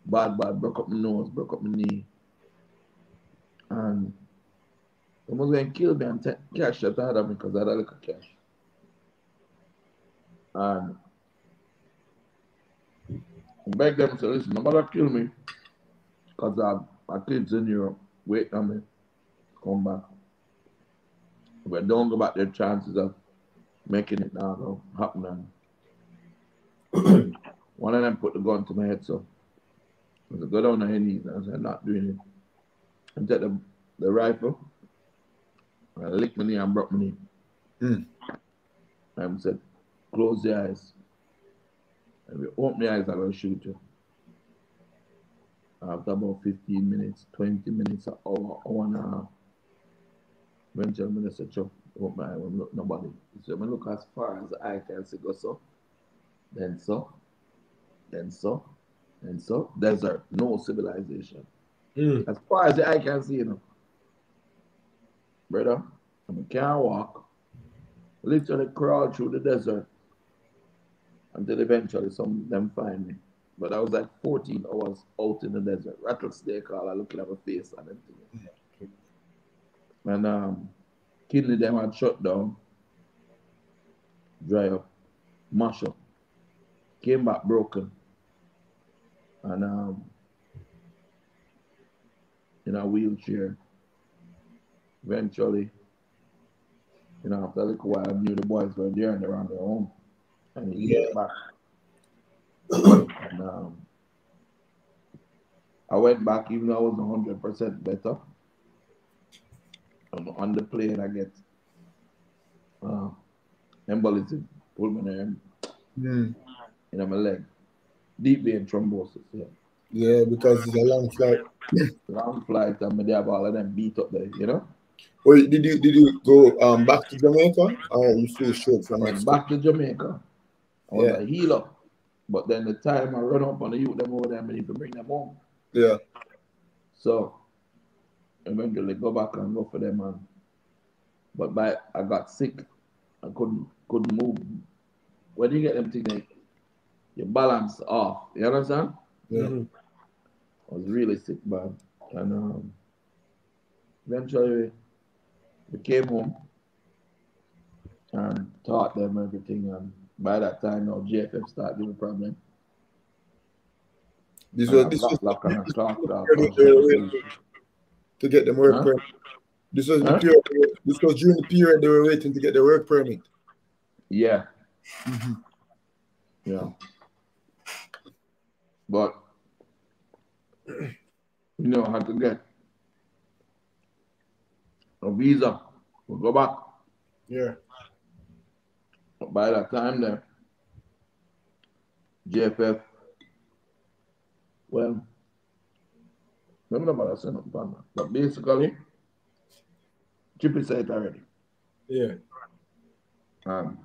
Bad, broke up my nose, broke up my knee. And they was going to kill me and take cash that I had of me because I had a little cash. And I begged them to say, listen, nobody kill me because I have my kids in Europe waiting on me to come back. If I don't go back, their chances of making it now go happen. And one of them put the gun to my head, so I said, go down on your knees. And I said, I'm not doing it. And take the rifle, and I licked my knee and broke my knee. And I said, close your eyes. And if you open your eyes, I'm going to shoot you. After about 15 minutes, 20 minutes, an hour, hour and a half, eventually I said, Chuck, open my eye, I look nobody. So I look as far as I can see, go so, then so, then so, then so. Desert, no civilization. As far as the eye can see, you know. Brother, I can't walk. Literally crawl through the desert until eventually some of them find me. But I was like 14 hours out in the desert. Rattlesnake all looking at my face and everything. And kidney them had shut down, dry up, mash up. Came back broken. And in a wheelchair. Eventually, you know, after a little while, I knew the boys were there and they were on their own. And he came back. And I went back even though I was 100% better. On the plane, I get embolism, pulmonary in my leg. Deep vein thrombosis, yeah. Yeah, because it's a long flight. Long flight, and they have all of them beat up there, you know? Well, did you go back to Jamaica or you flew straight from Mexico? Back to Jamaica. I was a healer. But then the time I run up on the youth them over there, I need to bring them home. Yeah. So eventually go back and go for them, man. But I got sick. I couldn't move. when you get them things, you balance off. You understand? Yeah. I was really sick, man. And eventually we came home and taught them everything. And by that time, now JFF started giving problem. This was to get them work permit. This was the period. This was during the period they were waiting to get their work permit. Yeah. Yeah. But you know, had to get a visa. We'll go back. Yeah. But by that time then, JFF, well, let me know about that, but basically, Chippy said it already. Yeah.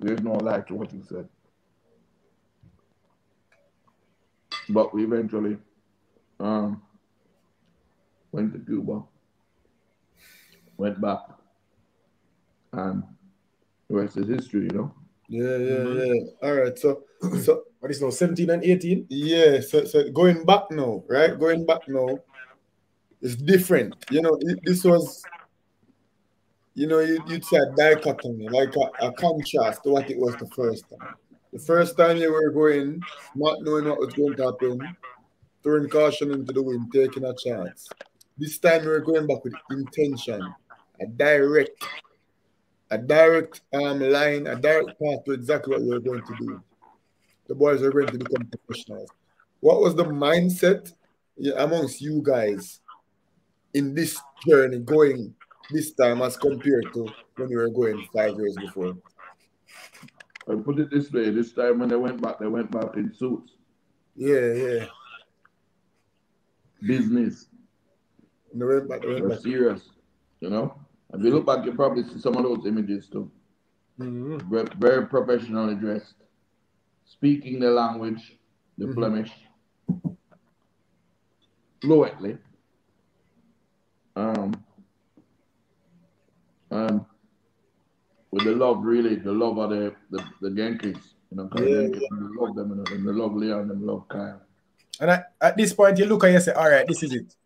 There's no lie to what he said. But we eventually went to Cuba, went back, and the rest is history, you know? Yeah. All right, so what is now 17 and 18? Yeah, so going back now, right? Going back now is different. You know, this was, you know, you'd say a dichotomy, like a contrast to what it was the first time. The first time you were going, not knowing what was going to happen, throwing caution into the wind, taking a chance. This time we were going back with intention, a direct line, a direct path to exactly what we were going to do. The boys are going to become professionals. What was the mindset amongst you guys in this journey going this time as compared to when you were going 5 years before? I put it this way, this time when they went back in suits. Yeah. Business. They went back. Serious, you know? If you look back, you probably see some of those images too. Very professionally dressed, speaking the language, the Flemish, fluently. With the love, really, the love of the Yankees. You know, Yankees, love them, and they love Leon, and love Kyle. And at this point, you look and you say, all right, this is it.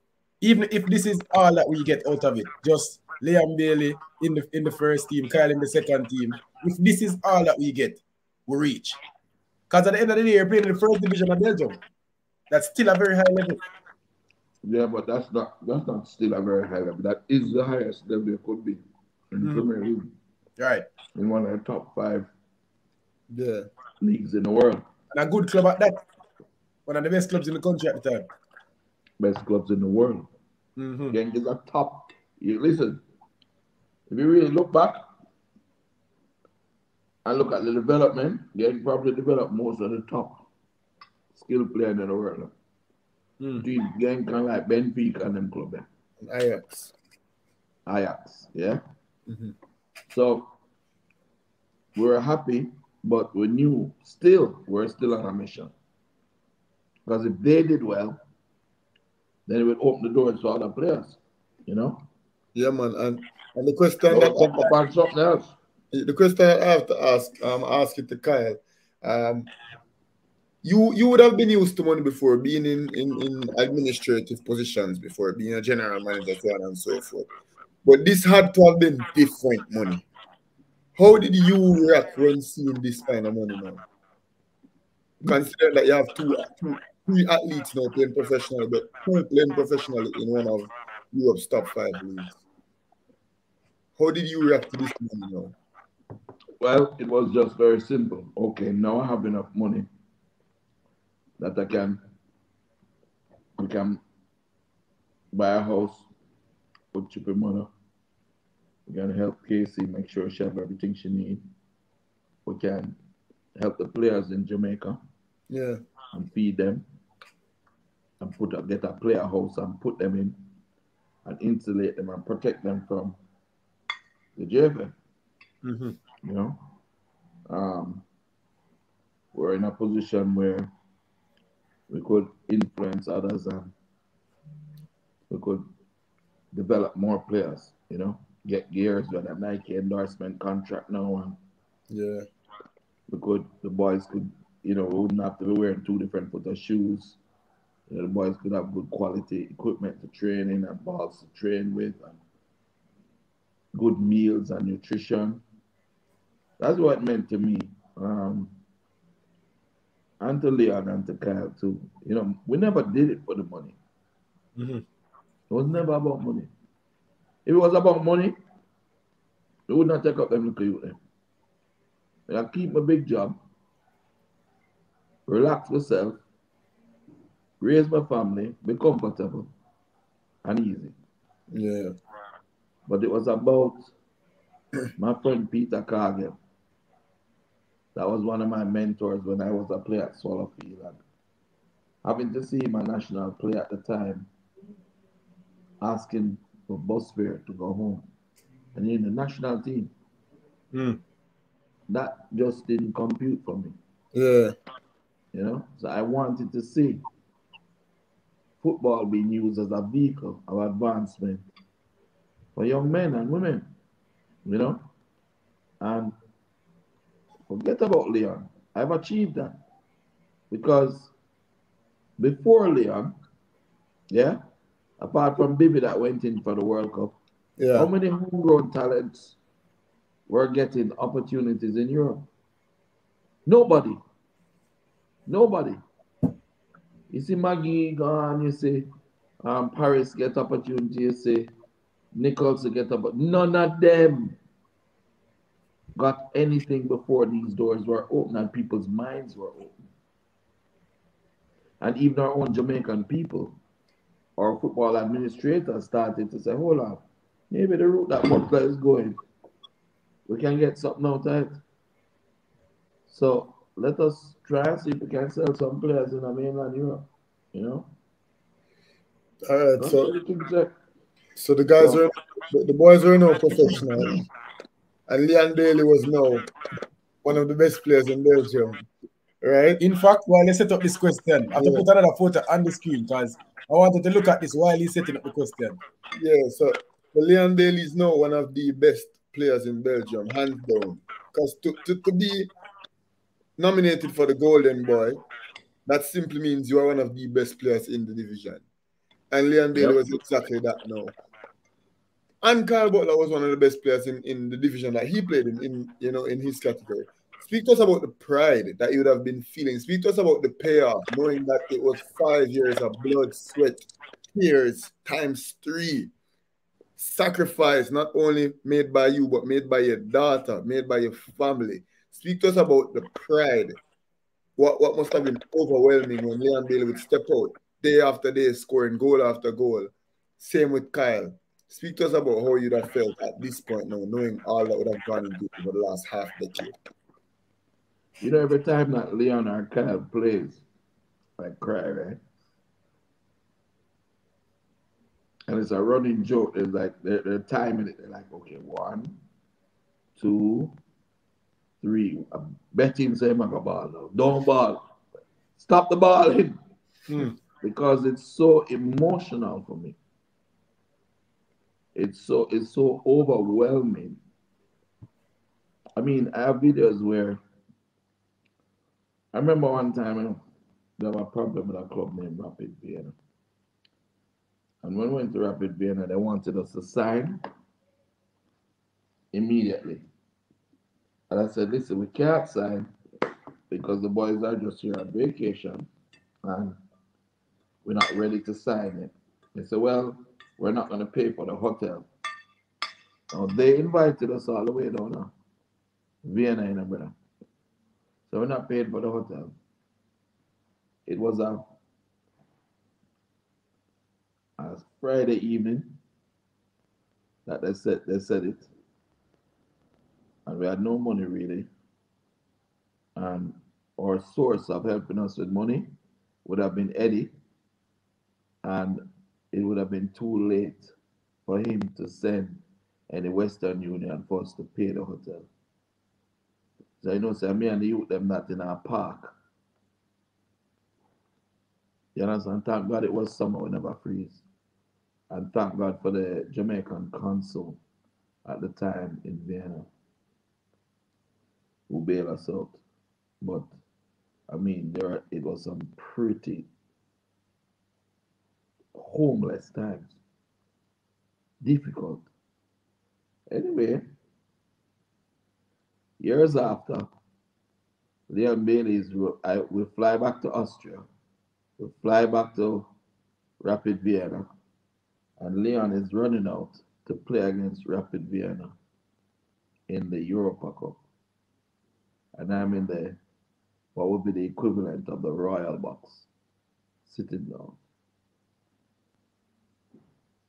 Even if this is all that we get out of it, just Liam Bailey in the first team, Kyle in the second team. If this is all that we get, we reach. Because at the end of the day, you're playing in the first division of Belgium. That's still a very high level. Yeah, but that's not still a very high level. That is the highest level it could be in the Premier League. Right. In one of the top 5 leagues in the world. And a good club at that. One of the best clubs in the country at the time. Best clubs in the world. Yankees are top. Listen, if you really look back and look at the development, Yankees probably developed most of the top skilled players in the world. Yankees kind of like Benfica and them club there. Ajax, yeah? So, we're happy, but we knew we're still on a mission. Because if they did well, then it would open the doors to other players, you know? Yeah, man. And the question something else. The question I have to ask it to Kyle. You would have been used to money before, being in administrative positions before, being a general manager, so on and so forth. But this had to have been different money. How did you react when seeing this kind of money now? Consider that you have three athletes now playing professionally, but 2 playing professionally in one of Europe's top 5 leagues. How did you react to this money now? Well, it was just very simple. Okay, now I have enough money that I can buy a house, put Chippy mother. We can help Casey make sure she have everything she needs. We can help the players in Jamaica. Yeah. And feed them. And get a player house and put them in and insulate them and protect them from the JFF. You know? We're in a position where we could influence others and we could develop more players, you know? Get gears with a Nike endorsement contract now. And the boys could, we wouldn't have to be wearing two different foot of shoes. The boys could have good quality equipment to train in and balls to train with and good meals and nutrition. That's what it meant to me. And to Leon and to Kyle too. We never did it for the money. Mm-hmm. It was never about money. If it was about money, we would not take up them little youth there. I keep my big job, relax myself, raise my family, be comfortable and easy. Yeah. But it was about my friend Peter Cargill. That was one of my mentors when I was a player at Swallowfield. And having to see my national play at the time, asking for bus fare to go home. And in the national team, that just didn't compute for me. Yeah. So I wanted to see football being used as a vehicle of advancement for young men and women, and forget about Leon. I've achieved that because before Leon, yeah, apart from Bibi that went in for the World Cup, Yeah. how many homegrown talents were getting opportunities in Europe? Nobody. You see Maggie gone, you see Paris get opportunity, you see Nichols get up. None of them got anything before these doors were open and people's minds were open. And even our own Jamaican people, our football administrators started to say, hold on, maybe the route that Butler is going, we can get something out of it. So let us try and see if we can sell some players in the mainland Europe, All right. That's So what you can say. so the guys are the boys are now professional, and Leon Daly was now one of the best players in Belgium, right? In fact, while I set up this question, I have to put another photo on the screen because I wanted to look at this while he's setting up the question. Yeah, so Leon Daly is now one of the best players in Belgium, hands down. Because to be nominated for the Golden Boy, that simply means you are one of the best players in the division. And Leon Daly was exactly that now. And Kyle Butler was one of the best players in the division that he played in his category. Speak to us about the pride that you would have been feeling. Speak to us about the payoff, knowing that it was 5 years of blood, sweat, tears, times 3. Sacrifice not only made by you, but made by your daughter, made by your family. Speak to us about the pride. What must have been overwhelming when Leon Bailey would step out day after day, scoring goal after goal. Same with Kyle. Speak to us about how you'd have felt at this point now, knowing all that would have gone into it for the last half decade. Every time that Leon or Kyle plays, I cry, right? And it's a running joke. It's like they're timing it. They're like, okay, 1, 2, 3. I'm betting say I'm a ball now. Don't ball. Stop the balling. Because it's so emotional for me. It's so overwhelming. I mean, I have videos where I remember one time there was a problem with a club named Rapid Vienna. And when we went to Rapid Vienna, they wanted us to sign immediately. And I said, listen, we can't sign because the boys are just here on vacation and we're not ready to sign it. They said, well, we're not going to pay for the hotel. Now, they invited us all the way down to Vienna, brother. So we're not paying for the hotel. It was a Friday evening that they said it. And we had no money really. And our source of helping us with money would have been Eddie. And it would have been too late for him to send any Western Union for us to pay the hotel. So say me and the youth them not in our park. You understand? Thank God it was summer, we never freeze. And thank God for the Jamaican consul at the time in Vienna who bailed us out. But I mean, it was some pretty homeless times, difficult. Anyway, years after, Leon Bailey's, we fly back to Austria. We fly back to Rapid Vienna, and Leon is running out to play against Rapid Vienna in the Europa Cup. And I'm in the, what would be the equivalent of the Royal Box, sitting down.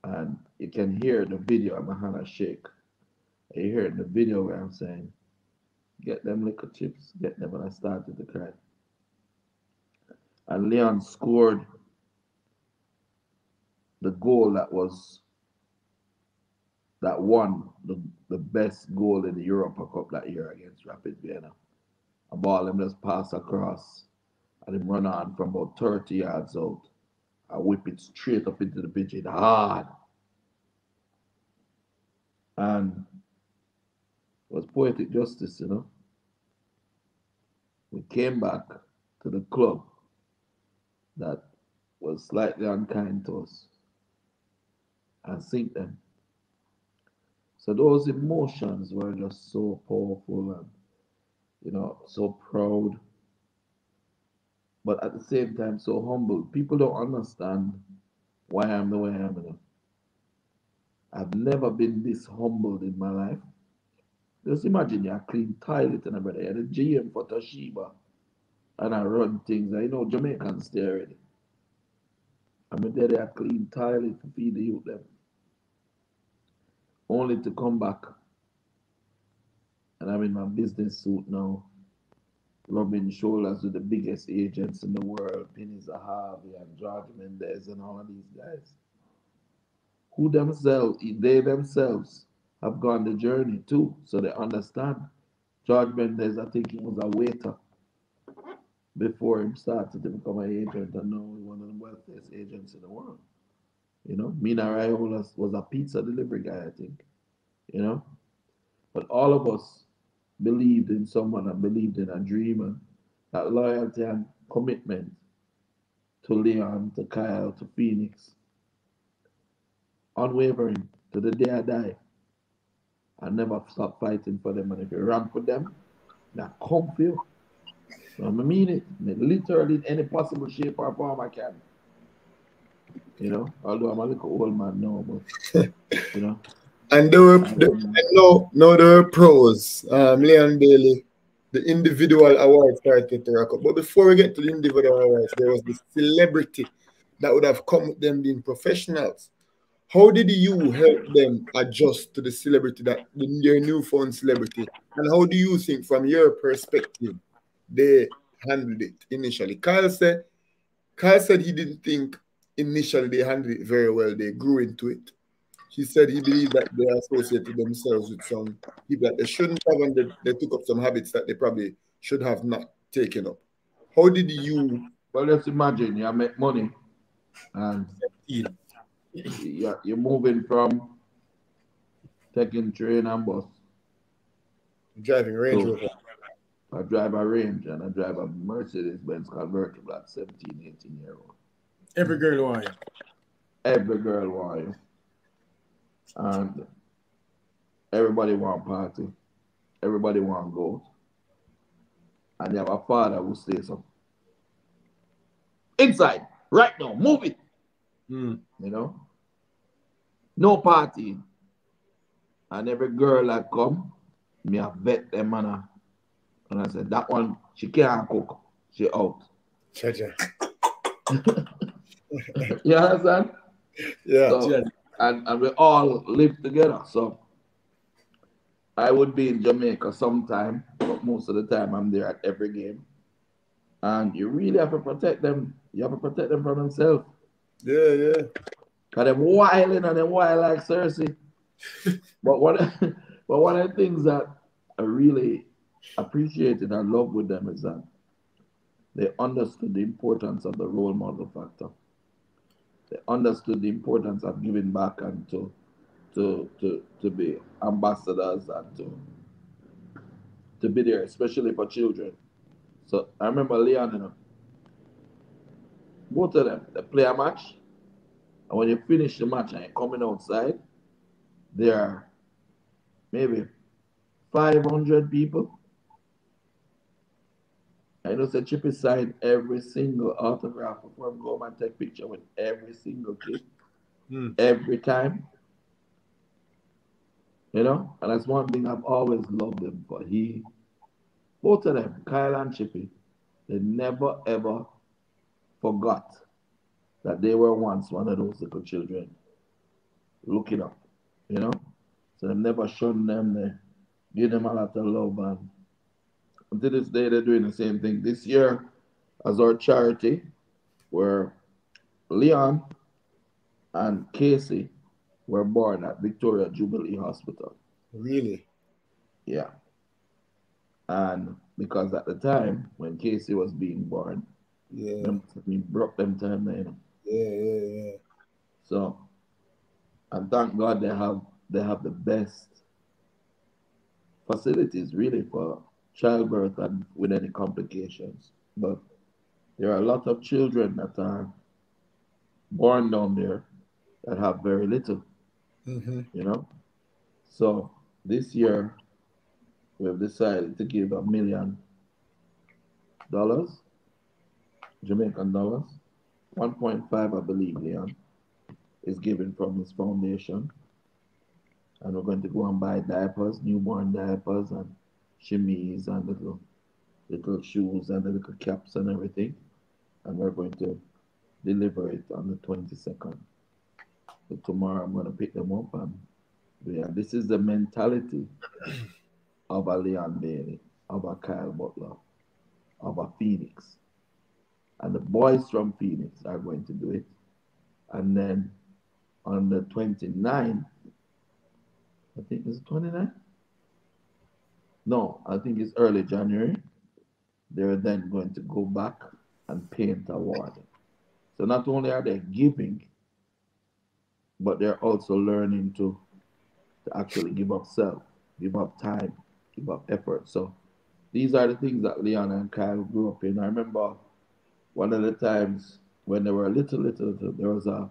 And you can hear the video, my hand shake. You hear in the video where I'm saying, get them little chips, get them, and I started to cry. And Leon scored the goal that won the best goal in the Europa Cup that year against Rapid Vienna. A ball him just pass across and him run on from about 30 yards out. I whip it straight up into the pitch, it hard. And it was poetic justice, you know. We came back to the club that was slightly unkind to us and sink them. So those emotions were just so powerful and, you know, so proud, but at the same time so humble. People don't understand why I'm the way I am. You know? I've never been this humbled in my life. Just imagine you're clean toilet and everything. You're the GM for Toshiba and I run things. I know Jamaicans stay already. I'm there, they clean toilet to feed the youth them. Only to come back and I'm in my business suit now, rubbing shoulders with the biggest agents in the world, Penny Zahavi and George Mendez and all of these guys. Who they themselves have gone the journey too, so they understand. George Mendez, I think he was a waiter before he started to become an agent, and now he's one of the wealthiest agents in the world. You know, Mina Raiola was a pizza delivery guy, I think. You know, but all of us believed in someone and believed in a dream, and that loyalty and commitment to Leon, to Kyle, to Phoenix, unwavering to the day I die. I never stop fighting for them, and if you rank with them, they come for you. So I mean it. I mean, literally in any possible shape or form I can. You know, although I'm a little old man now, but you know. And there were there were pros. Leon Bailey, the individual awards started to rack up. But before we get to the individual awards, there was the celebrity that would have come with them being professionals. How did you help them adjust to the celebrity their newfound celebrity? And how do you think, from your perspective, they handled it initially? Kyle said he didn't think initially they handled it very well. They grew into it. He said he believed that they associated themselves with some people that they shouldn't have, and they took up some habits that they probably should have not taken up. How did you? Well, just imagine you make money and you're moving from taking train and bus. Driving Range Rover. I drive a Range and I drive a Mercedes-Benz convertible at 17, 18-year-old. Every girl want you. Every girl want you. And everybody want party. Everybody want go. And you have a father who says so. Inside, right now, move it. You know? No party. And every girl that come, me I vet them and I said, that one, she can't cook. She out. Cha-cha. You understand? Yeah. So, and we all live together. So I would be in Jamaica sometime, but most of the time I'm there at every game. And you really have to protect them. You have to protect them from themselves. Yeah. Because they're wilding and they're wild like Cersei. but one of the things that I really appreciated and love with them is that they understood the importance of the role model factor. They understood the importance of giving back and to be ambassadors and to be there, especially for children. So I remember Leon, both of them, they play a match, and when you finish the match and you're coming outside, there are maybe 500 people. I know say Chippy signed every single autograph before him go and take picture with every single kid. Every time. And that's one thing I've always loved him for. Both of them, Kyle and Chippy, they never ever forgot that they were once one of those little children looking up, So they never shunned them, they give them a lot of love, and until this day they're doing the same thing. This year, as our charity, where Leon and Casey were born at Victoria Jubilee Hospital. Really? Yeah. And because at the time when Casey was being born, we broke them time there. Yeah. So, and thank God they have the best facilities really for childbirth and with any complications. But there are a lot of children that are born down there that have very little, So this year we've decided to give $1 million, Jamaican dollars. 1.5, I believe, Leon, is given from his foundation. And we're going to go and buy diapers, newborn diapers, and shimmies, and little shoes, and the little caps, and everything. And we're going to deliver it on the 22nd. So tomorrow I'm going to pick them up. And this is the mentality of a Leon Bailey, of a Kyle Butler, of a Phoenix. And the boys from Phoenix are going to do it. And then on the 29th, I think it's 29th? No, I think it's early January. They're then going to go back and paint a ward. So not only are they giving, but they're also learning to actually give up self, give up time, give up effort. So these are the things that Leon and Kyle grew up in. I remember one of the times when they were little, there was an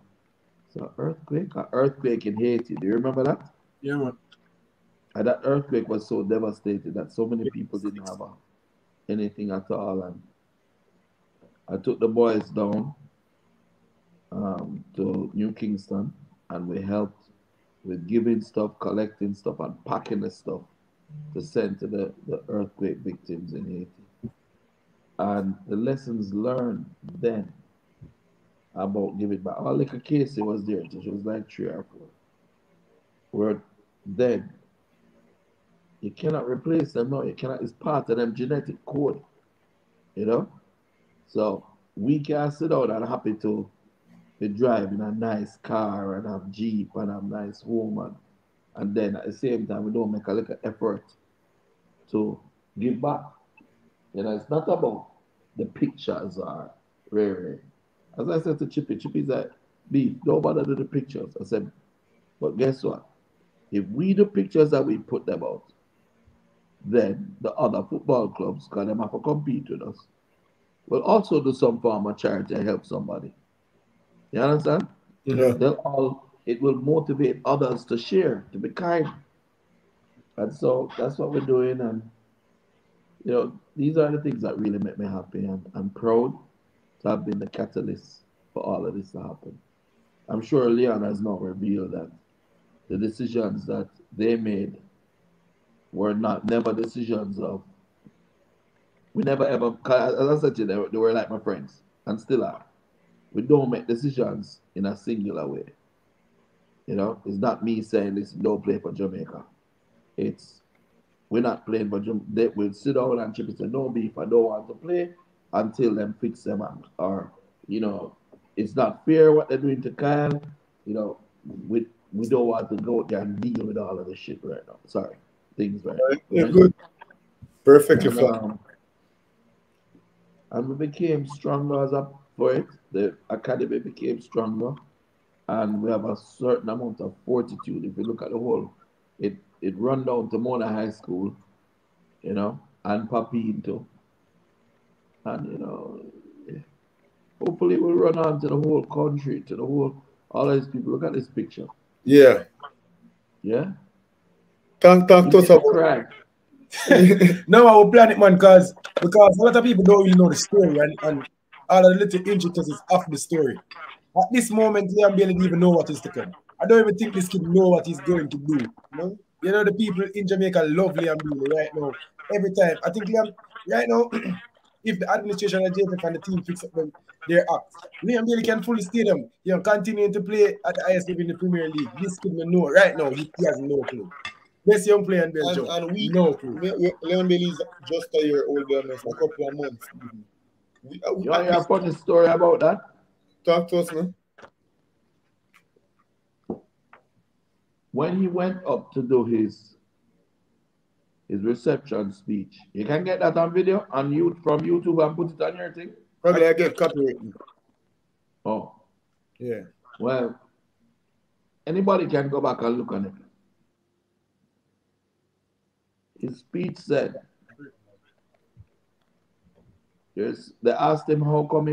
earthquake in Haiti. Do you remember that? Yeah, man. And that earthquake was so devastating that so many people didn't have anything at all. And I took the boys down to New Kingston, and we helped with giving stuff, collecting stuff, and packing the stuff to send to the earthquake victims in Haiti. And the lessons learned then about giving back. Our little Casey was there too. She was like 3 or 4. Where then you cannot replace them. No, you cannot. It's part of them genetic code. So we can sit down and happy to be driving a nice car and have Jeep and have nice home, and then at the same time we don't make a little effort to give back. It's not about the pictures or rare. As I said to Chippy's like, "Beef, don't bother do the pictures." I said, but guess what? If we do pictures that we put them out, then the other football clubs, because them have to compete with us, will also do some form of charity and help somebody. You understand? Yeah. It will motivate others to share, to be kind. And so that's what we're doing. And, these are the things that really make me happy. And I'm proud to have been the catalyst for all of this to happen. I'm sure Leon has now revealed that the decisions that they made were never decisions of, we never ever, as I said to you, they were like my friends and still are. We don't make decisions in a singular way. It's not me saying, listen, don't play for Jamaica. It's, we're not playing for Jamaica. We'll sit down and Chippy say, no, Beef, I don't want to play until them fix them out. Or, it's not fair what they're doing to Kyle. We don't want to go there and deal with all of this shit right now. Sorry. Things right now. Yeah, good. Perfectly fine. And we became stronger as a for it. The academy became stronger, and we have a certain amount of fortitude. If you look at the whole, it run down to Mona High School, and Papine too. And, hopefully we'll run on to the whole country, to the whole, all these people. Look at this picture. Yeah. Yeah? Talk to us about cry. No, I will plan it, man, because a lot of people don't really know the story and all of the little intricacies of the story. At this moment, Liam Bailey didn't even know what is to come. I don't even think this kid know what he's going to do. No? You know, the people in Jamaica love Liam Bailey right now. Every time. I think Liam, right now, if the administration of JFF and the team fix up their acts, Liam Bailey can fully stay them, continuing to play at the highest level in the Premier League. This kid may know right now, he has no clue. Best young player in Belgium. And we no clue. Leon Bailey is just a year older than us, a couple of months. You have a funny story about that? Talk to us, man. When he went up to do his reception speech, you can get that on video from YouTube and put it on your thing? Probably I get copyrighted. Oh. Yeah. Well, anybody can go back and look on it. His speech said, they asked him how come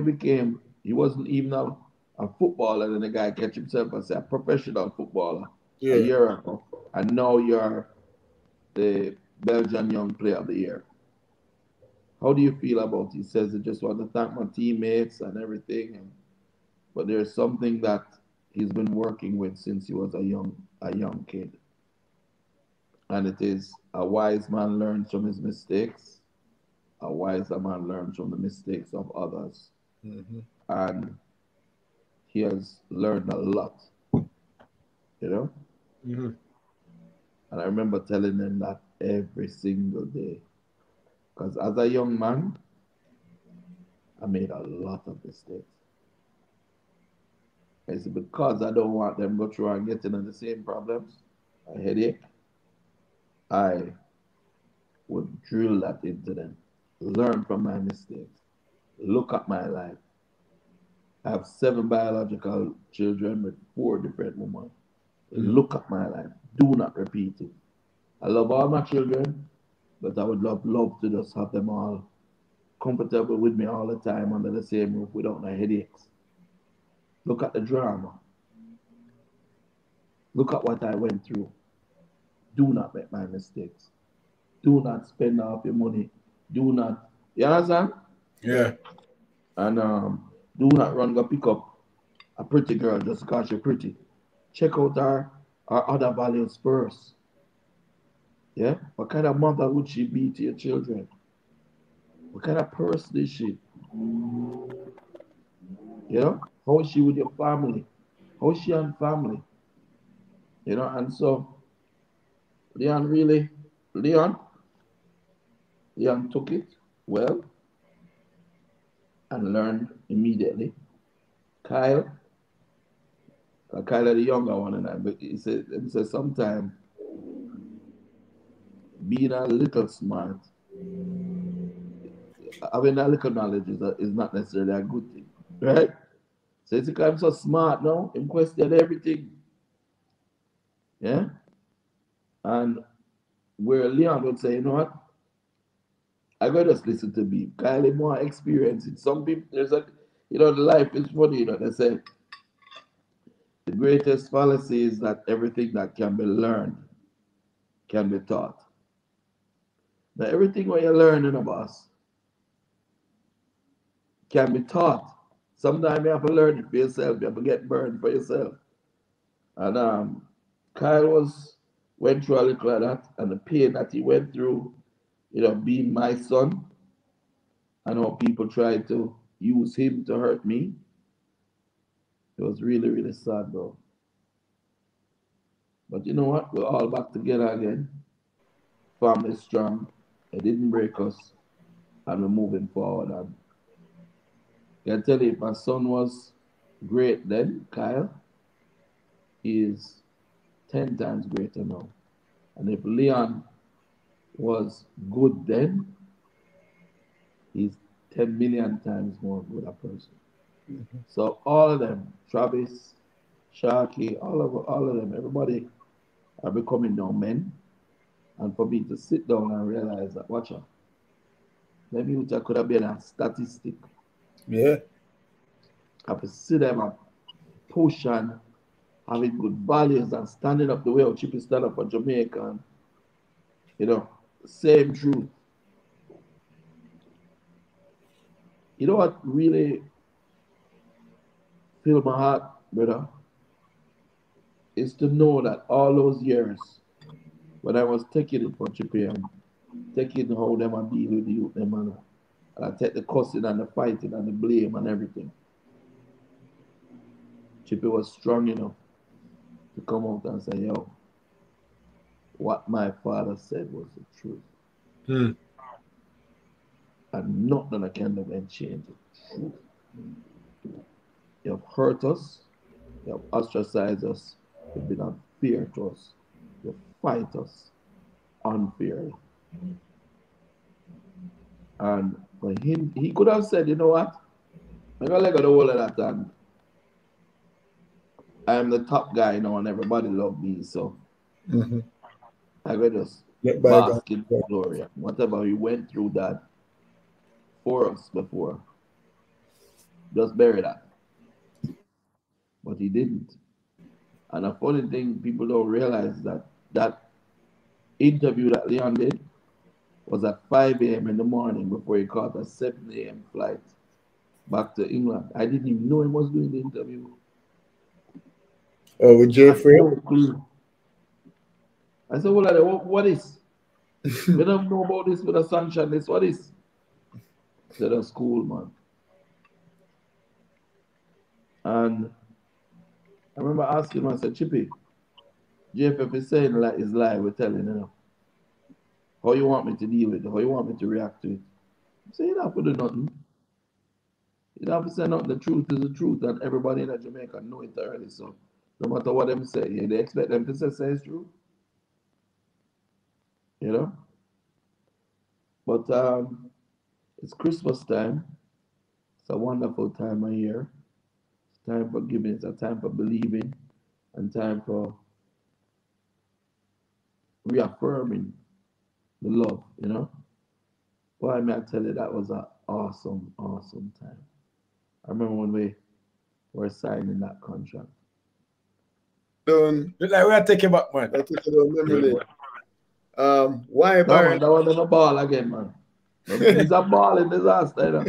he wasn't even a footballer, and the guy catch himself and say a professional footballer a year ago, and now you're the Belgian Young Player of the Year. How do you feel about it? He says, I just want to thank my teammates and everything, but there's something that he's been working with since he was a young kid. And it is, a wise man learns from his mistakes. A wiser man learns from the mistakes of others. Mm-hmm. And he has learned a lot, Mm-hmm. And I remember telling him that every single day. Because as a young man, I made a lot of mistakes. It's because I don't want them to go through and get into the same problems, a headache, I would drill that into them. Learn from my mistakes. Look at my life. I have 7 biological children with 4 different women. Look at my life. Do not repeat it. I love all my children, but I would love to just have them all comfortable with me all the time under the same roof without no headaches. Look at the drama. Look at what I went through. Do not make my mistakes. Do not spend off your money. Do not, you understand? Yeah. And do not run go pick up a pretty girl just because she's pretty. Check out our other values first. Yeah? What kind of mother would she be to your children? What kind of person is she? How is she with your family? How is she on family? And so Leon took it well and learned immediately. Kyle the younger one, and he said sometimes being a little smart, having a little knowledge is not necessarily a good thing, right? So it's because I'm so smart now, him question everything. Yeah? And where Leon would say, you know what? I gotta just listen to me. Kyle is more experienced. Some people, the life is funny, they say the greatest fallacy is that everything that can be learned can be taught. Now, everything what you're learning about can be taught. Sometimes you have to learn it for yourself. You have to get burned for yourself. And Kyle went through a little of that, and the pain that he went through, being my son, and how people tried to use him to hurt me. It was really, really sad, bro. But you know what? We're all back together again. Family strong. It didn't break us. And we're moving forward. And I can tell you, if my son was great then, Kyle, he is 10 times greater now. And if Leon was good then, he's 10 million times more good a person. Mm-hmm. So all of them, Travis, Sharky, all of them, everybody are becoming now men. And for me to sit down and realize that, watch out, Maybe which I could have been a statistic. Yeah. I could see them and push and having good values and standing up the way how Chippy stand up for Jamaican. You know, same truth. You know what really filled my heart, brother, is to know that all those years when I was taking it for Chippy and taking how them and deal with the youth, them and I take the cussing and the fighting and the blame and everything. Chippy was strong enough to come out and say, yo, what my father said was the truth. Mm. And nothing I can do can change it. Truth. You have hurt us, you have ostracized us, you've been unfair to us, you fight us unfairly. And for him, he could have said, you know what? I'm gonna let go the whole of that and I'm the top guy now and everybody love me, so Mm-hmm. I could just Let bygones bask in go. glory. Whatever we went through that for us before, just bury that. But he didn't. And a funny thing people don't realize that that interview that Leon did was at 5 a.m. in the morning before he caught a 7 a.m. flight back to England. I didn't even know he was doing the interview. Oh, with I had Jeffrey? no clue. I said, well, what is? We don't know about this with the sunshine. This what is? I said, that's cool, man. And I remember asking him, I said, Chippy, JFF is saying like his lie, we're telling you. How you want me to deal with it? How you want me to react to it? I said, you don't have to do nothing. You don't have to say nothing. The truth is the truth, and everybody in Jamaica know it already. So no matter what them say, they expect them to say it's true. You know? But it's Christmas time. It's a wonderful time of year. It's time for giving, it's a time for believing, and time for reaffirming the love, you know? Boy, may I tell you, that was an awesome, awesome time. I remember when we were signing that contract. Done. Like we are taking back, man. I took it on memory lane. Why No, Byron? man, that was never ball again, man. It's a balling disaster, you know?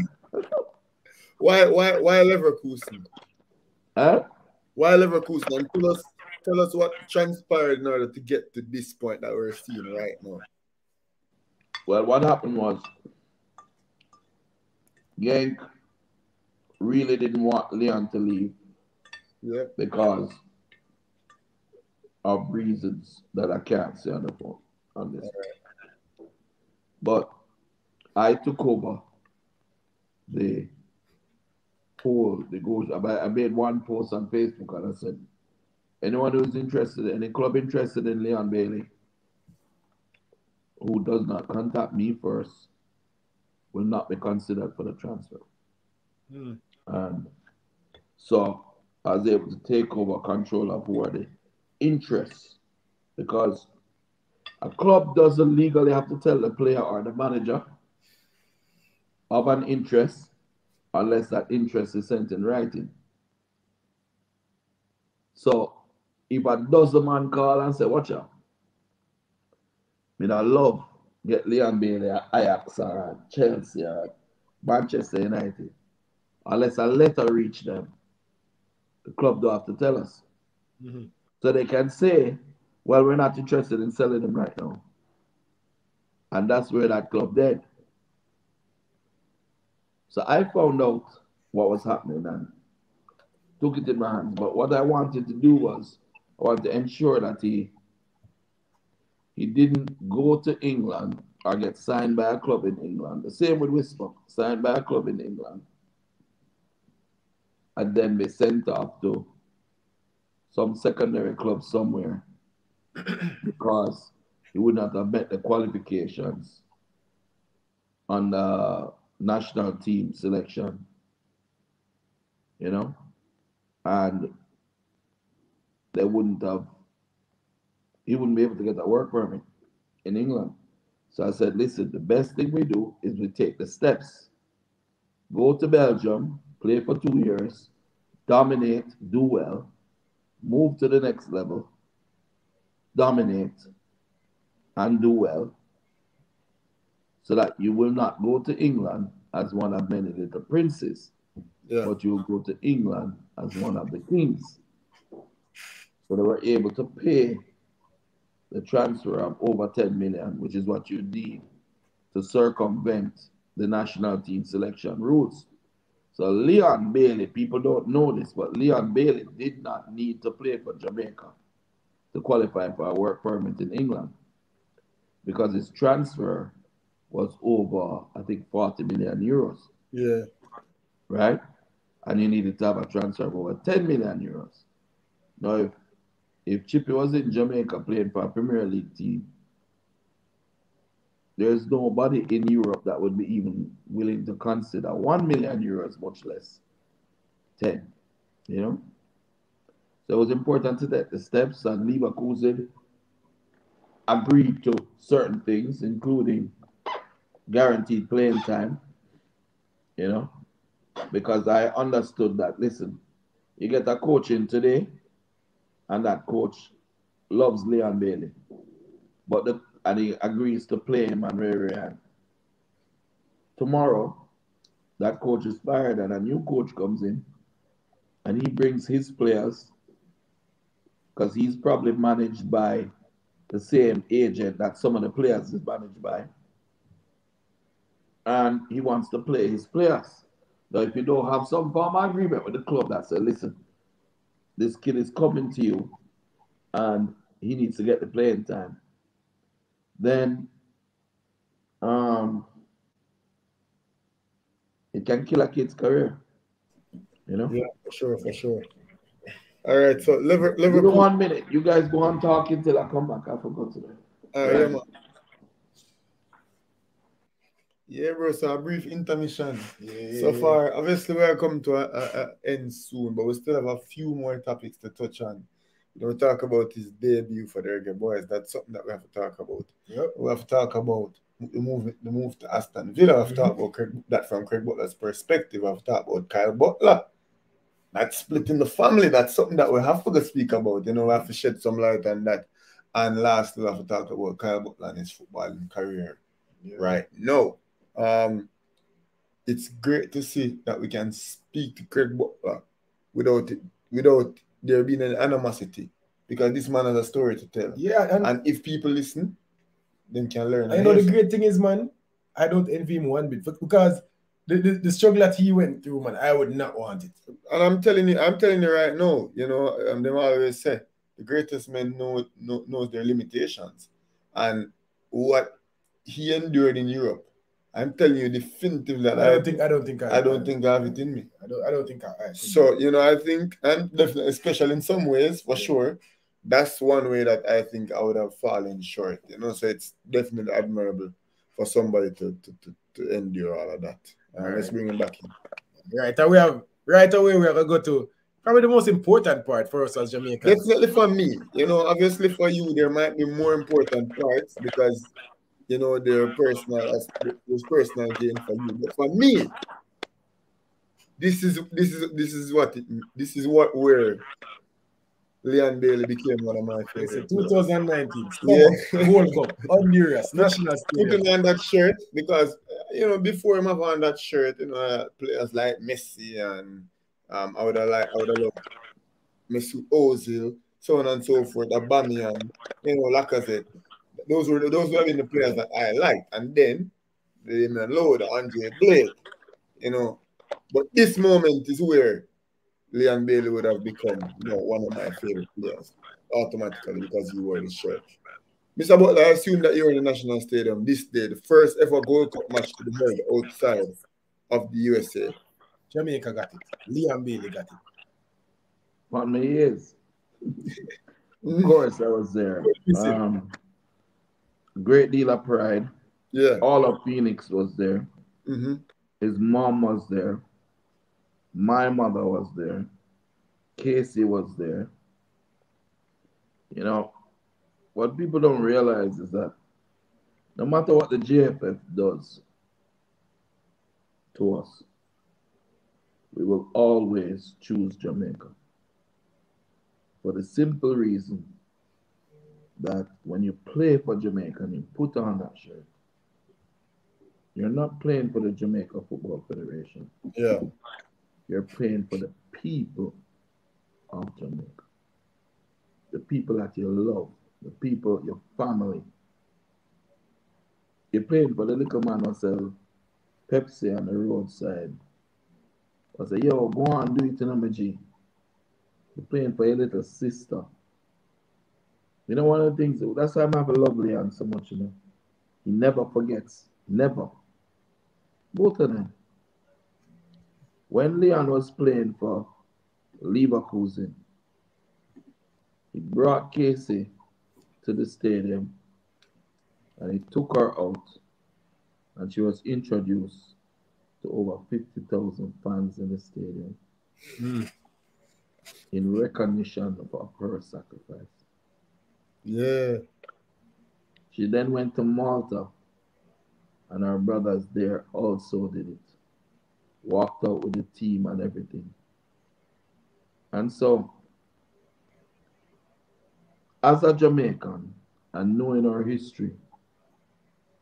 Why Leverkusen? Huh? Why Leverkusen? And tell us what transpired in order to get to this point that we're seeing right now. Well, what happened was Genk really didn't want Leon to leave Yeah. because of reasons that I can't say on the phone on this. Right. But I took over the poll, I made one post on Facebook and I said, anyone who's interested, any club interested in Leon Bailey, who does not contact me first, will not be considered for the transfer. Hmm. And so I was able to take over control of who are the interests because a club doesn't legally have to tell the player or the manager of an interest unless that interest is sent in writing. So if a dozen man call and say, watch out, I love get Leon Bailey at Ajax or at Chelsea or at Manchester United, unless a letter reach them, the club don't have to tell us. Mm-hmm. So they can say, well, we're not interested in selling him right now. And that's where that club dead. So I found out what was happening and took it in my hands. But what I wanted to do was I wanted to ensure that he didn't go to England or get signed by a club in England. The same with Whisper, signed by a club in England. And then be sent off to some secondary club somewhere because he would not have met the qualifications on the national team selection, you know, and he wouldn't be able to get a work permit in England. So I said, listen, the best thing we do is we take the steps. Go to Belgium, play for 2 years, dominate, do well, move to the next level, dominate, and do well, so that you will not go to England as one of many little princes, but you will go to England as one of the kings. So they were able to pay the transfer of over 10 million, which is what you need to circumvent the national team selection rules. So Leon Bailey, people don't know this, but Leon Bailey did not need to play for Jamaica to qualify for a work permit in England, because his transfer was over, I think, 40 million euros. Yeah. Right? And he needed to have a transfer of over 10 million euros. Now, if Chippy was in Jamaica playing for a Premier League team, there's nobody in Europe that would be even willing to consider 1 million euros, much less 10. You know? So it was important to take the steps, and Leverkusen agreed to certain things, including guaranteed playing time, you know, because I understood that, listen, you get a coach in today, and that coach loves Leon Bailey, and he agrees to play him and Ray. Tomorrow, that coach is fired and a new coach comes in, and he brings his players, because he's probably managed by the same agent that some of the players is managed by, and he wants to play his players. Now, if you don't have some form of agreement with the club that says, listen, this kid is coming to you and he needs to get the playing time, then it can kill a kid's career. You know? Yeah, for sure. All right, so Liverpool. Give me 1 minute. You guys go on talking till I come back. I forgot to do. Yeah, man. Yeah, bro. So a brief intermission. So far, obviously, we're coming to an end soon, but we still have a few more topics to touch on. We talk about his debut for the Reggae Boys. That's something that we have to talk about. Yep. We have to talk about the move to Aston Villa. We have to talk about that from Craig Butler's perspective. We have to talk about Kyle Butler. That's splitting the family. That's something that we have to speak about. You know, we have to shed some light on that. And lastly, we have to talk about Kyle Butler and his footballing career right now. It's great to see that we can speak to Craig Butler without there being an animosity, because this man has a story to tell. Yeah, and if people listen, then can learn. I know the great thing is, man, I don't envy him one bit, because the struggle that he went through, man, I would not want it. And I'm telling you right now, you know, them always say the greatest men knows their limitations, and what he endured in Europe. I'm telling you definitively that I don't think I have it in me. I don't think I So, you know, I think, and definitely, especially in some ways, for sure, that's one way that I think I would have fallen short. You know, so it's definitely admirable for somebody to endure all of that. Let's bring him back in. Right away, we are going to go to probably the most important part for us as Jamaicans. Definitely for me. You know, obviously for you, there might be more important parts, because you know, there's personal gain for you. But for me, this is where Leon Bailey became one of my favorites. 2019, yeah. Gold Cup, Honduras, National Stadium. Putting on that shirt, because you know, before him have on that shirt, you know, players like Messi and I would have loved Mesut Ozil, so on and so forth, Aubameyang, you know, Lacazette. Those were the players that I liked. And then they load Andre Blake, you know. But this moment is where Leon Bailey would have become, you know, one of my favorite players automatically, because he wore this shirt. Mr. Butler, I assume that you're in the National Stadium this day, the first ever Gold Cup match to be held outside of the USA. Jamaica got it. Leon Bailey got it. What many years? Of course, I was there. Great deal of pride. Yeah. All of Phoenix was there. Mm-hmm. His mom was there. My mother was there. Casey was there. You know, what people don't realize is that No matter what the JFF does to us, we will always choose Jamaica. For the simple reason that when you play for Jamaica and you put on that shirt, you're not playing for the Jamaica Football Federation. Yeah. You're playing for the people of Jamaica. The people that you love, the people, your family. You're playing for the little man who sell Pepsi on the roadside. I say, yo, go on, do it in a G. You're playing for your little sister. You know, one of the things, that's why I'm having love Leon so much, you know. He never forgets. Never. Both of them. When Leon was playing for Leverkusen, he brought Casey to the stadium and he took her out and she was introduced to over 50,000 fans in the stadium in recognition of her sacrifice. Yeah. She then went to Malta and her brothers there also did it. Walked out with the team and everything. And so, as a Jamaican, and knowing our history,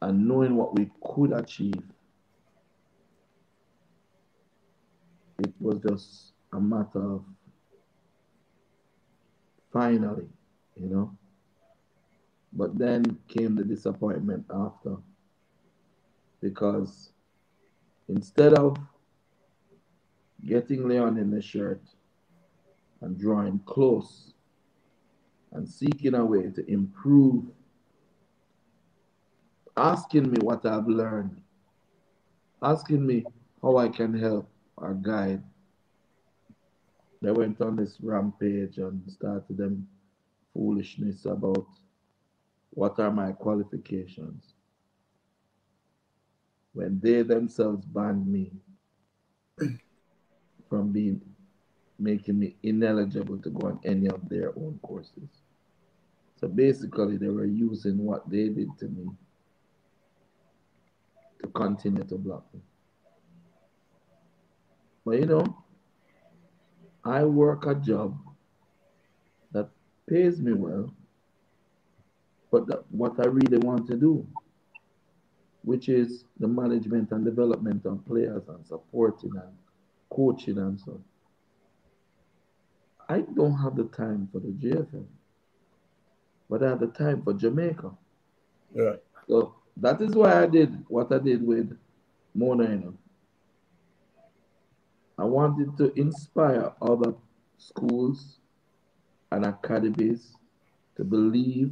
and knowing what we could achieve, it was just a matter of finally, you know. But then came the disappointment after, because instead of getting Leon in the shirt and drawing close and seeking a way to improve, asking me what I've learned, asking me how I can help or guide, they went on this rampage and started them foolishness about what are my qualifications when they themselves banned me from making me ineligible to go on any of their own courses. So basically, they were using what they did to me to continue to block me. But you know, I work a job that pays me well, but what I really want to do, which is the management and development of players and supporting and coaching and so on. I don't have the time for the JFM, but I have the time for Jamaica. Yeah. So that is why I did what I did with Mona. You know. I wanted to inspire other schools and academies to believe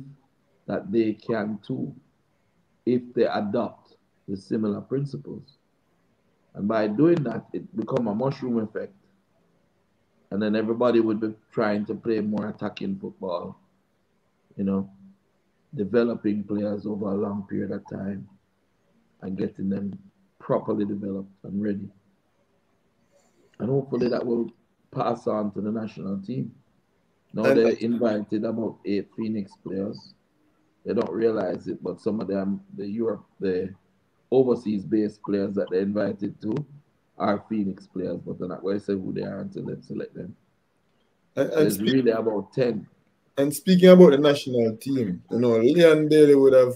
that they can too if they adopt the similar principles. And by doing that, it become a mushroom effect. And then everybody would be trying to play more attacking football, you know, developing players over a long period of time and getting them properly developed and ready. And hopefully that will pass on to the national team. Now they invited about 8 Phoenix players. They don't realize it, but some of them, the overseas based players that they invited to are Phoenix players, but they're not going to say who they are until they select them. And there's really about 10. And speaking about the national team, you know, Leon Bailey would have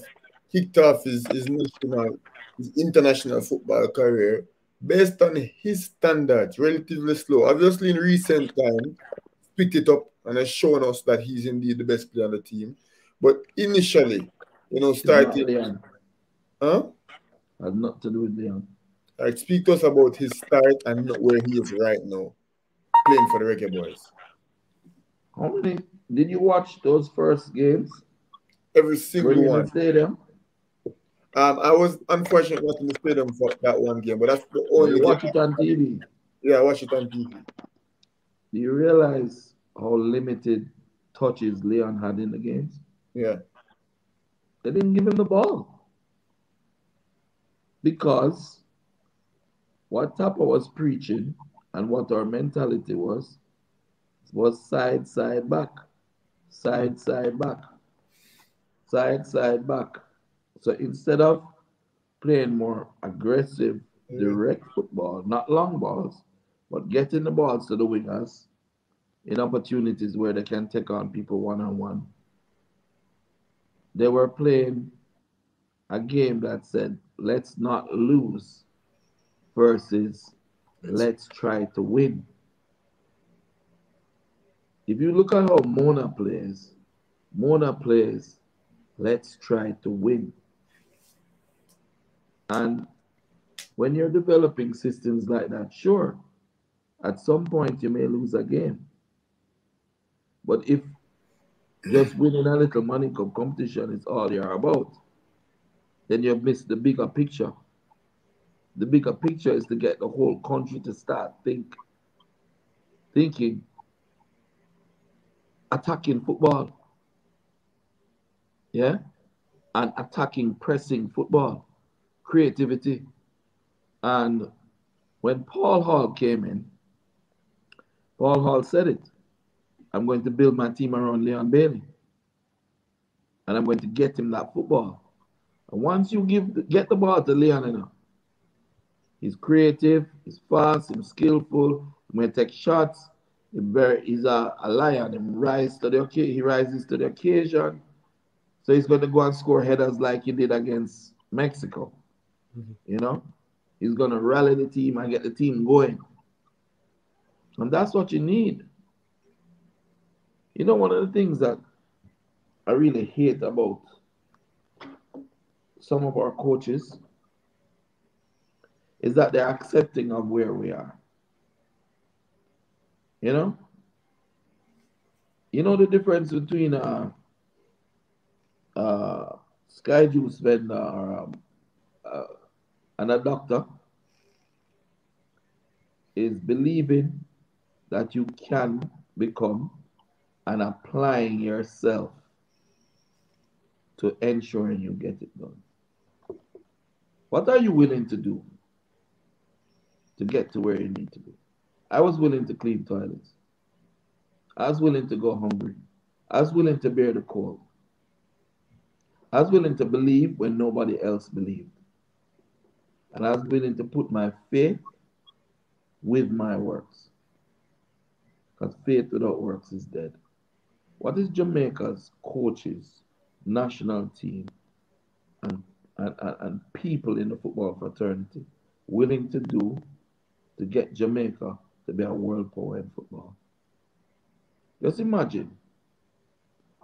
kicked off his international football career based on his standards, relatively slow. Obviously, in recent time, picked it up and has shown us that he's indeed the best player on the team. But initially, you know, started. Leon. Huh? Has nothing to do with Leon. Like, speak to us about his start and where he is right now, playing for the Reggae Boys. How many? Did you watch those first games? Every single one. In the stadium? I was unfortunate not in the stadium for that one game, but that's the only. You watch it on TV. Yeah, I watch it on TV. Do you realize how limited touches Leon had in the games? Yeah. They didn't give him the ball. Because what Tapa was preaching and what our mentality was side, back. Side, back. Side, back. So instead of playing more aggressive, direct football, not long balls, but getting the balls to the wingers in opportunities where they can take on people one-on-one, they were playing a game that said, let's not lose versus let's try to win. If you look at how Mona plays, let's try to win. And when you're developing systems like that, sure, at some point you may lose a game. But if just winning a little money cup competition is all you're about, then you've missed the bigger picture. The bigger picture is to get the whole country to start thinking, attacking football, yeah, and attacking, pressing football, creativity. And when Paul Hall came in, Paul Hall said it. I'm going to build my team around Leon Bailey, and I'm going to get him that football. And once you get the ball to Leon enough, he's creative, he's fast, he's skillful, he may take shots. He's a lion. He rises to the occasion. So he's going to go and score headers like he did against Mexico. You know, he's going to rally the team and get the team going. And that's what you need. You know, one of the things that I really hate about some of our coaches is that they're accepting of where we are. You know the difference between Sky Juice vendor or and a doctor is believing that you can become and applying yourself to ensuring you get it done. What are you willing to do to get to where you need to be? I was willing to clean toilets. I was willing to go hungry. I was willing to bear the cold. I was willing to believe when nobody else believed. And I was willing to put my faith with my works. Because faith without works is dead. What is Jamaica's coaches, national team, and people in the football fraternity willing to do to get Jamaica to be a world power in football? Just imagine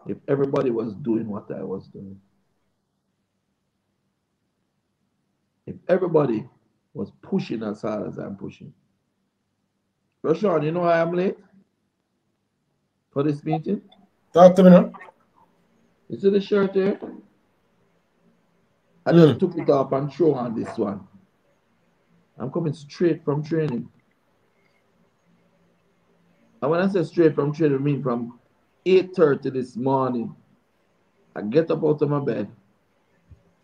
if everybody was doing what I was doing. If everybody was pushing as hard as I'm pushing. Rashawn, you know why I'm late for this meeting? Talk to me now. You see the shirt here? I just took it off and throw on this one. I'm coming straight from training. And when I say straight from training, I mean from 8:30 this morning. I get up out of my bed,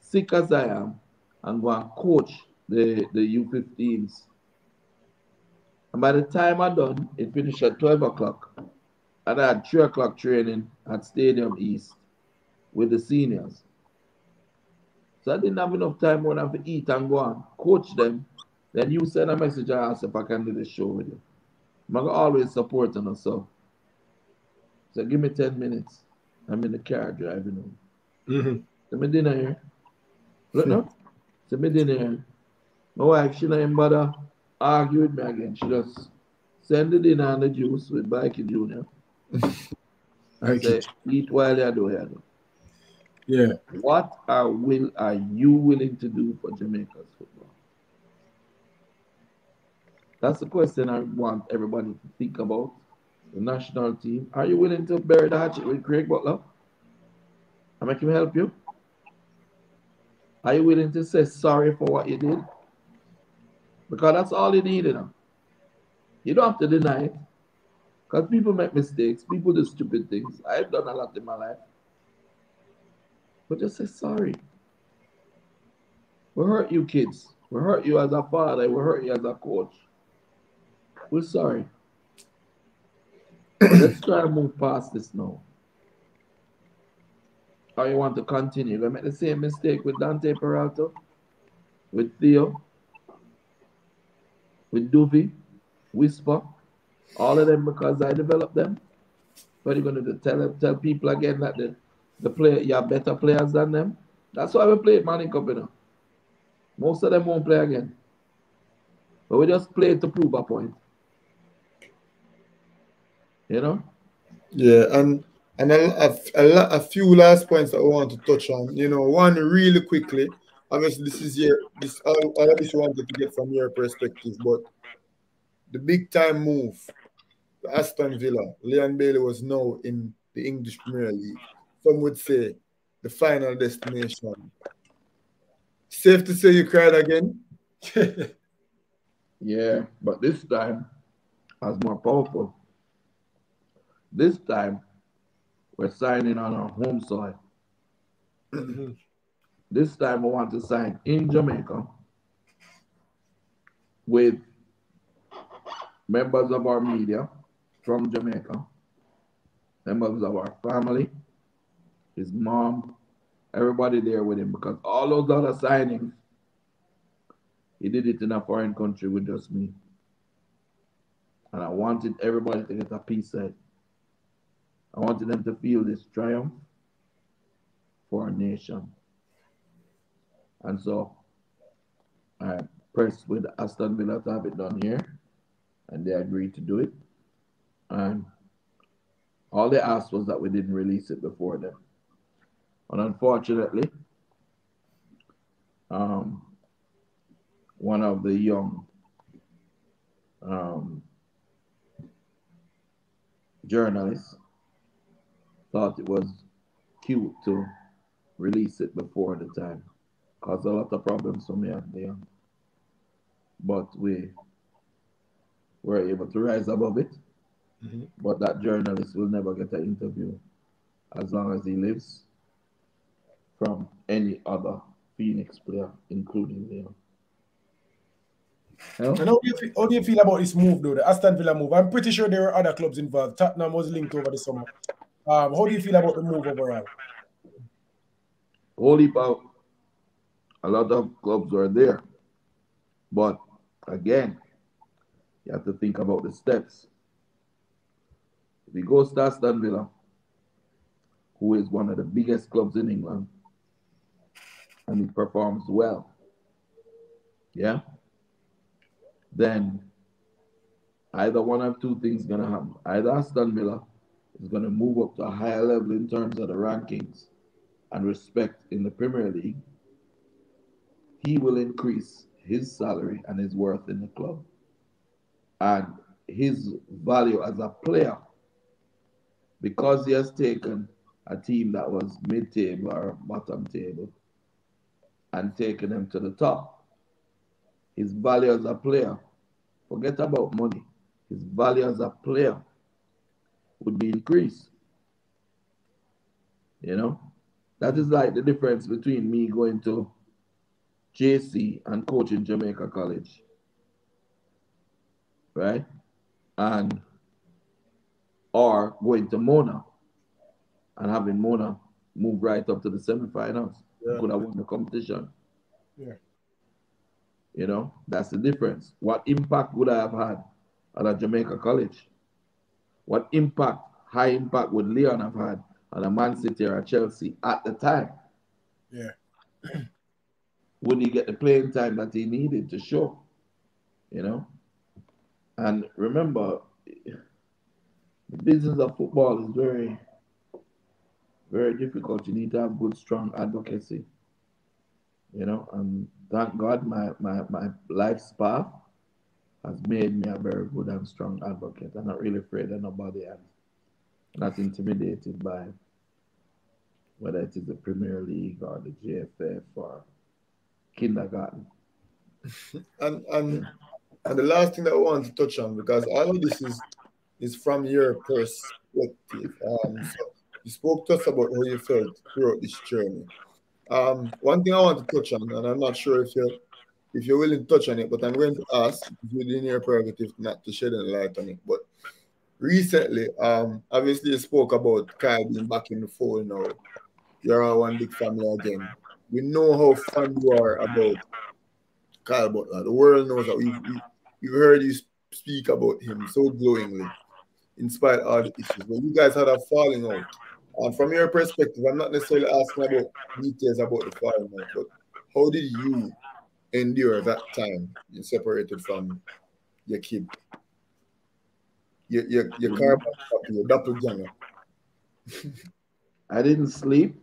sick as I am, and go and coach the U15s. And by the time I'm done, it finished at 12 o'clock. And I had 3 o'clock training at Stadium East with the seniors. So I didn't have enough time when I have to eat and go and coach them. Then you send a message and ask if I can do the show with you. I'm always supporting us. So give me 10 minutes. I'm in the car driving home. So my dinner here. Look now. So my dinner here. My wife, she don't bother argue with me again. She just send the dinner and the juice with Mikey Jr. I say, eat while you do. Yeah. What are you willing to do for Jamaica's football? That's the question I want everybody to think about. The national team. Are you willing to bury the hatchet with Craig Butler? I make him help you? Are you willing to say sorry for what you did? Because that's all you need, you know. You don't have to deny it. Because people make mistakes. People do stupid things. I've done a lot in my life. But just say sorry. We hurt you, kids. We hurt you as a father. We hurt you as a coach. We're sorry. Let's try and move past this now. or you want to continue? You make the same mistake with Dante Peralta, with Theo, with Doovie, Whisper, all of them because I developed them. But you're going to tell people again that the player, you have better players than them. That's why we play Manning Cup, you know. Most of them won't play again. But we just play to prove a point. You know? Yeah, and a few last points that I want to touch on. You know, one really quickly. Obviously, this is all of this you wanted to get from your perspective, but the big time move to Aston Villa. Leon Bailey was now in the English Premier League. Some would say the final destination. Safe to say you cried again? Yeah, but this time I was more powerful. This time we're signing on our home soil. This time we want to sign in Jamaica with members of our media from Jamaica, members of our family, his mom, everybody there with him, because all those other signings, he did it in a foreign country with just me. And I wanted everybody to get a piece of it. I wanted them to feel this triumph for our nation. And so I pressed with Aston Villa to have it done here, and they agreed to do it. And all they asked was that we didn't release it before them. And unfortunately, one of the young journalists thought it was cute to release it before the time. Caused a lot of problems for me and the young. But we were able to rise above it. But that journalist will never get an interview as long as he lives from any other Phoenix player, including Leon. And how do you feel about this move, though, the Aston Villa move? I'm pretty sure there were other clubs involved. Tottenham was linked over the summer. How do you feel about the move overall? Holy about a lot of clubs were there. But again, you have to think about the steps. If you go to Aston Villa, who is one of the biggest clubs in England, and it performs well, yeah, then either one of two things is going to happen. Either Aston Villa is going to move up to a higher level in terms of the rankings and respect in the Premier League. He will increase his salary and his worth in the club. And his value as a player, because he has taken a team that was mid-table or bottom table and taken them to the top, his value as a player, forget about money, his value as a player would be increased. You know? That is like the difference between me going to JC and coaching Jamaica College. Right? And or going to Mona and having Mona move right up to the semifinals. Yeah. Could have won the competition. Yeah. You know, that's the difference. What impact would I have had at a Jamaica College? What impact, high impact, would Leon have had at a Man City or a Chelsea at the time? Yeah. Would he get the playing time that he needed to show? You know? And remember, the business of football is very, very difficult. You need to have good, strong advocacy. You know, and thank God my life's path has made me a very good and strong advocate. I'm not really afraid of nobody. I'm not intimidated by whether it is the Premier League or the JFF or kindergarten. And the last thing that I want to touch on, because all of this is from your perspective. So you spoke to us about how you felt throughout this journey. One thing I want to touch on, and I'm not sure if you're willing to touch on it, but I'm going to ask, within your prerogative, not to shed any light on it. But recently, obviously you spoke about Kyle being back in the fold now. you're all one big family again. We know how fond you are about Kyle Butler. The world knows that we've heard you speak about him so glowingly, in spite of all the issues. But you guys had a falling out. And from your perspective, I'm not necessarily asking about details about the falling out, but how did you endure that time you separated from your kid? Your carbon copy, your doppelganger. I didn't sleep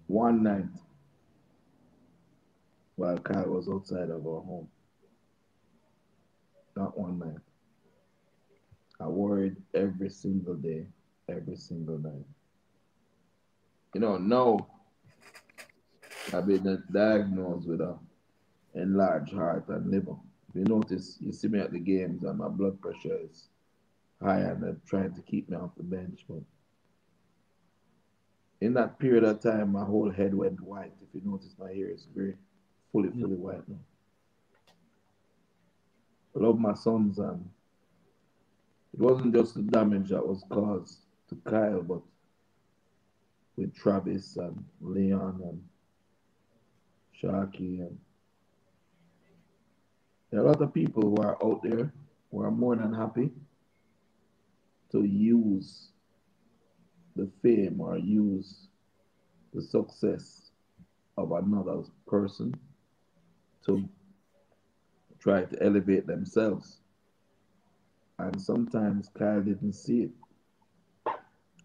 one night while Kyle was outside of our home. Not one night. I worried every single day, every single night. You know, now I've been diagnosed with a enlarged heart and liver. If you notice, you see me at the games and my blood pressure is high and they're trying to keep me off the bench. But in that period of time, my whole head went white. If you notice, my hair is very fully white now. I love my sons, and it wasn't just the damage that was caused to Kyle, but with Travis and Leon and Sharky, and there are a lot of people who are out there who are more than happy to use the fame or use the success of another person to try to elevate themselves. And sometimes Kyle didn't see it.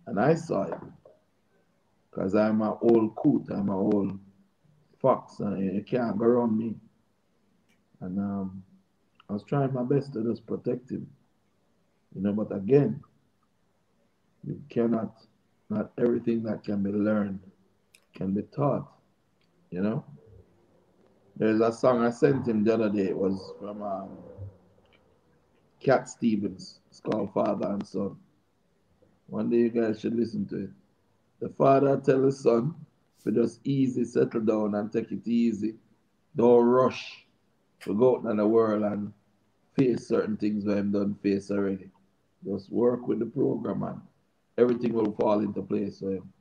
And I saw it. Because I'm an old coot, I'm an old fox, and you can't go around me. And I was trying my best to just protect him. You know, but again, you cannot, not everything that can be learned can be taught, you know? There's a song I sent him the other day. It was from Cat Stevens. It's called Father and Son. One day you guys should listen to it. The father tell his son to just easy, settle down and take it easy. Don't rush to go out in the world and face certain things that I'm done face already. Just work with the program and everything will fall into place for him.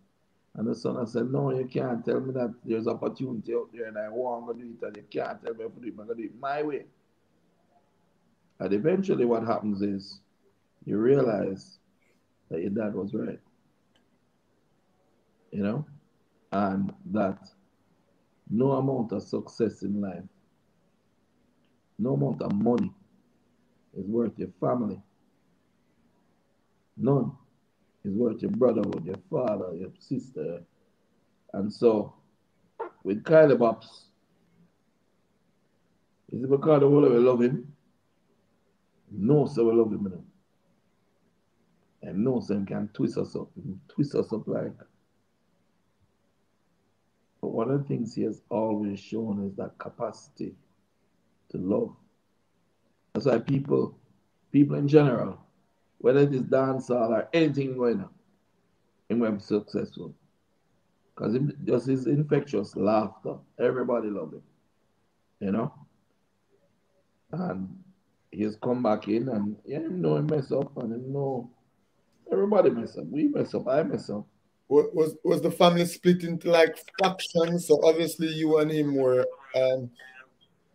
And the son said, no, you can't tell me that there's opportunity out there and I want to do it and you can't tell me how to do it. I'm going to do it my way. And eventually what happens is you realize that your dad was right. You know? And that no amount of success in life, no amount of money is worth your family. None is worth your brotherhood, your father, your sister. And so, with Kyle Bops, is it because the whole of we love him? No, so we love him enough. And no, so he can twist us up. Twist us up like. But one of the things he has always shown is that capacity to love. That's why people in general, whether it is dancehall or anything going on, he will be successful. Because just his infectious laughter, everybody love him. You know? And he's come back in and yeah, him know he mess up and him know everybody mess up. We mess up, I mess up. Was the family split into like factions? So obviously you and him were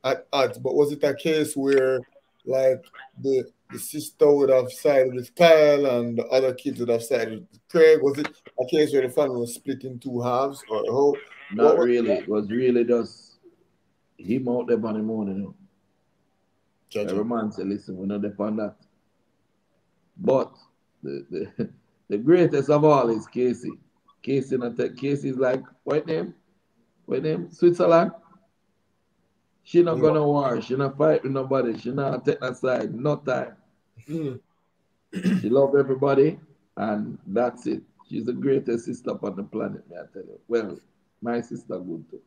at odds, but was it a case where like the sister would have sided with Kyle and the other kids would have sided with Craig? Was it a case where the family was split in two halves or how? Not really. It was really just him out there on the morning. You know? Every man say, listen, we're not depend that. But the greatest of all is Casey. Casey's like, what name? Switzerland? She not gonna war. She not fight with nobody. She not take that side. No time. She love everybody, and that's it. She's the greatest sister on the planet, may I tell you. Well, my sister good too.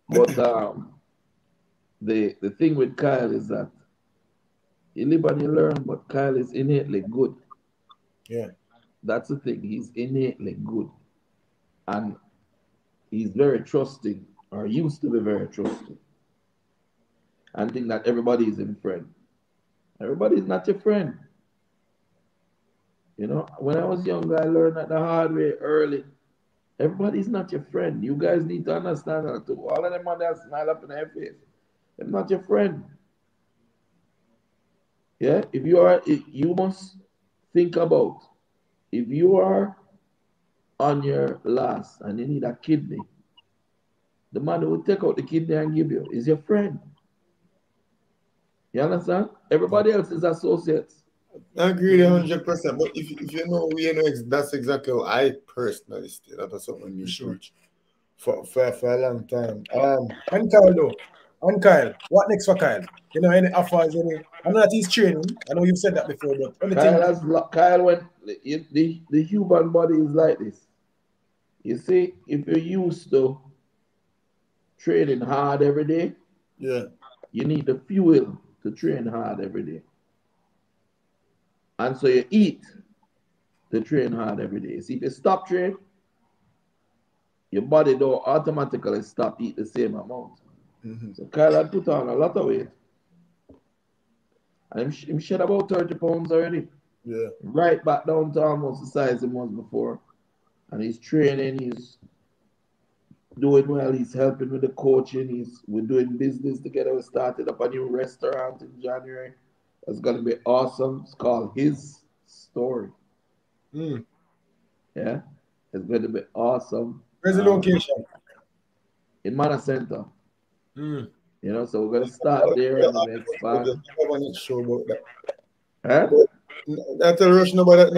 But the thing with Kyle is that you live and you learn, but Kyle is innately good. Yeah. That's the thing. He's innately good. And he's very trusting, or used to be very trusting. And think that everybody is his friend. Everybody is not your friend. You know, when I was younger, I learned that the hard way early. Everybody's not your friend. You guys need to understand that too. All of them on that smile up in their face. They're not your friend. Yeah, if you are, you must think about if you are on your last and you need a kidney, the man who will take out the kidney and give you is your friend. You understand? Everybody else is associates. I agree 100%. But if you know, that's exactly how I personally stay. That was something you preach for a long time. And Kyle though. And Kyle, what next for Kyle? You know, any offers, any? I know that he's training. I know you've said that before, but anything. Kyle went. The human body is like this. You see, if you're used to training hard every day, yeah, you need the fuel to train hard every day. And so you eat to train hard every day. See, if you stop training, your body don't automatically stop eat the same amount. Mm-hmm. So Kyle had put on a lot of weight. And he shed about 30 pounds already. Yeah. Right back down to almost the size he was before. And he's training, he's doing well, he's helping with the coaching, we're doing business together. We started up a new restaurant in January. That's gonna be awesome. It's called His Story. Mm. Yeah, it's going to be awesome. Where's the location? In Mana Center. Mm. You know, so we're going to start there and then expand. I want to show about that. Huh? That's a rush. Nobody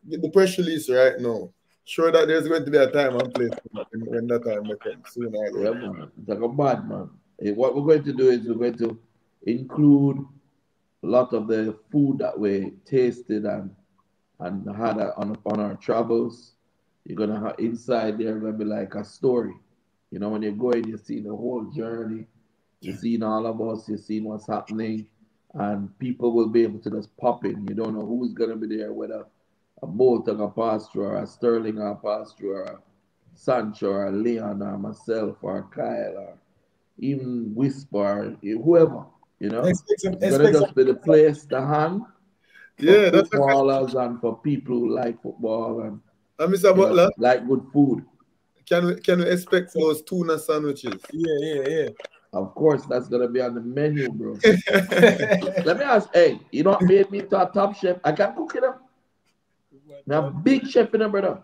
the press release right now. Sure that there's going to be a time and place when that time comes soon. Yeah, man. It's like a bad man. What we're going to do is we're going to include a lot of the food that we tasted and had on our travels. You're gonna have inside there gonna be like a story. You know, when you're going, you see the whole journey, you're seeing all of us, you're seeing what's happening, and people will be able to just pop in. You don't know who's gonna be there, whether a Bolt or a Pastor or a Sterling or a Pastor or a Sancho or a Leon or myself or a Kyle or even Whisper, whoever. You know, it's gonna just be the place to hang. Yeah, for footballers and for people who like football and Mr. Butler, like good food. Can we expect those tuna sandwiches? Yeah. Of course, that's gonna be on the menu, bro. Let me ask, hey, you don't made me to a top chef. I can cook it up. I'm a big chef in there, brother.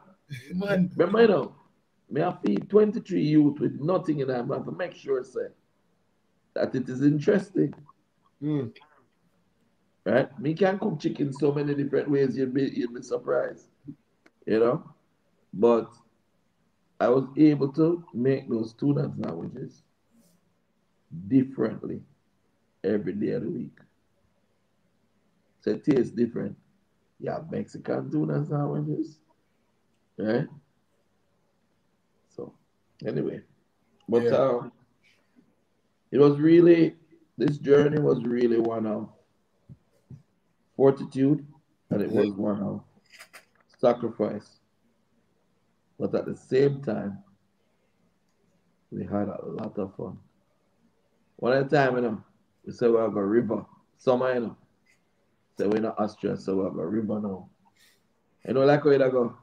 Man. Remember, you know, me I feed 23 youth with nothing in them. I have to make sure, say, that it is interesting. Mm. Right? Me can cook chicken so many different ways, you'd be surprised. You know? But I was able to make those tuna sandwiches differently every day of the week. So it tastes different. You have Mexican tuna sandwiches. Right? So anyway. But it was really, this journey was really one of fortitude, and it was one of sacrifice. But at the same time, we had a lot of fun. One at a time, you know, we said we have a river. Summer, you know. So we're not Austria, so we have a river now. You know, like where they go?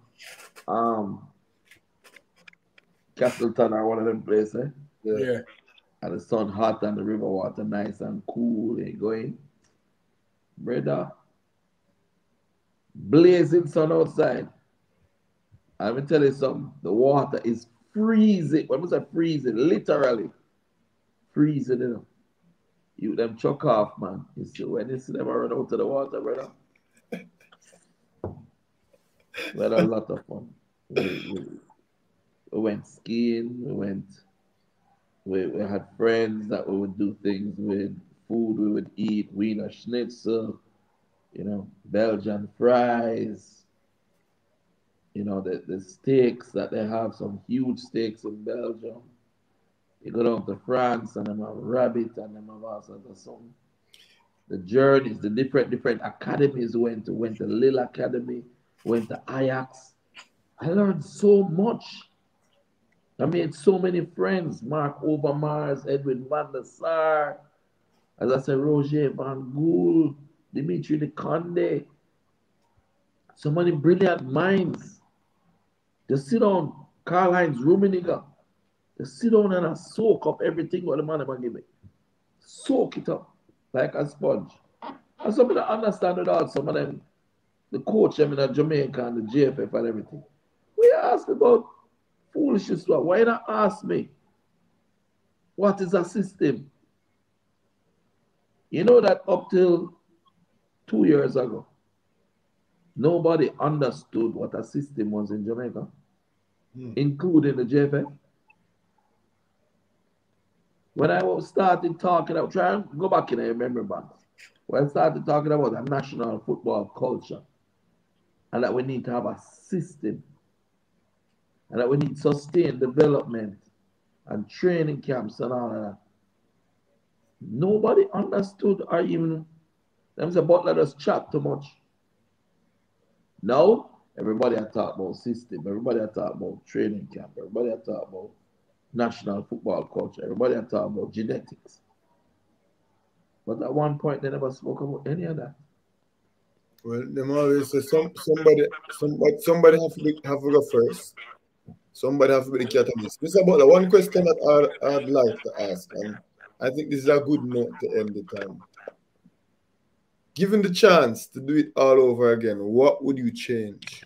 Castleton or one of them places. Yeah. And the sun hot and the river water nice and cool. You going, brother. Blazing sun outside. I'm gonna tell you something. The water is freezing. When I say freezing, literally freezing. You know, you them chuck off, man. You see when you see them run out of the water, brother. We had a lot of fun. We went skiing. We had friends that we would do things with. Food we would eat. Wiener Schnitzel. You know, Belgian fries. You know, the steaks that they have, some huge steaks in Belgium. You go down to France and them have rabbit and them have all sorts of something. The journeys, the different academies went to Lille Academy, went to Ajax. I learned so much. I made so many friends. Mark Overmars, Edwin van der Sar, as I said, Roger Van Gool, Dimitri de Conde. So many brilliant minds. They sit down, Karl-Heinz Rummenigge. They sit down and I soak up everything what the man ever give me. Soak it up like a sponge. And some of them understand it all. Some of them, the coach, them in the Jamaican and the JFF and everything. We ask about foolishness. Why not ask me? What is a system? You know that up till 2 years ago, nobody understood what a system was in Jamaica, including the JFF. When I started talking, I'm trying to go back in a memory bank. When I started talking about a national football culture, and that we need to have a system, and that we need sustained development and training camps and all of that. Nobody understood or even them say Butler just chat too much. Now, everybody are talking about system, everybody are talking about training camp, everybody are talking about national football culture, everybody are talking about genetics. But at one point they never spoke about any of that. Well, them always say somebody have to go first. Somebody have to be the catalyst. This is about the one question that I'd like to ask, and I think this is a good note to end the time. Given the chance to do it all over again, what would you change?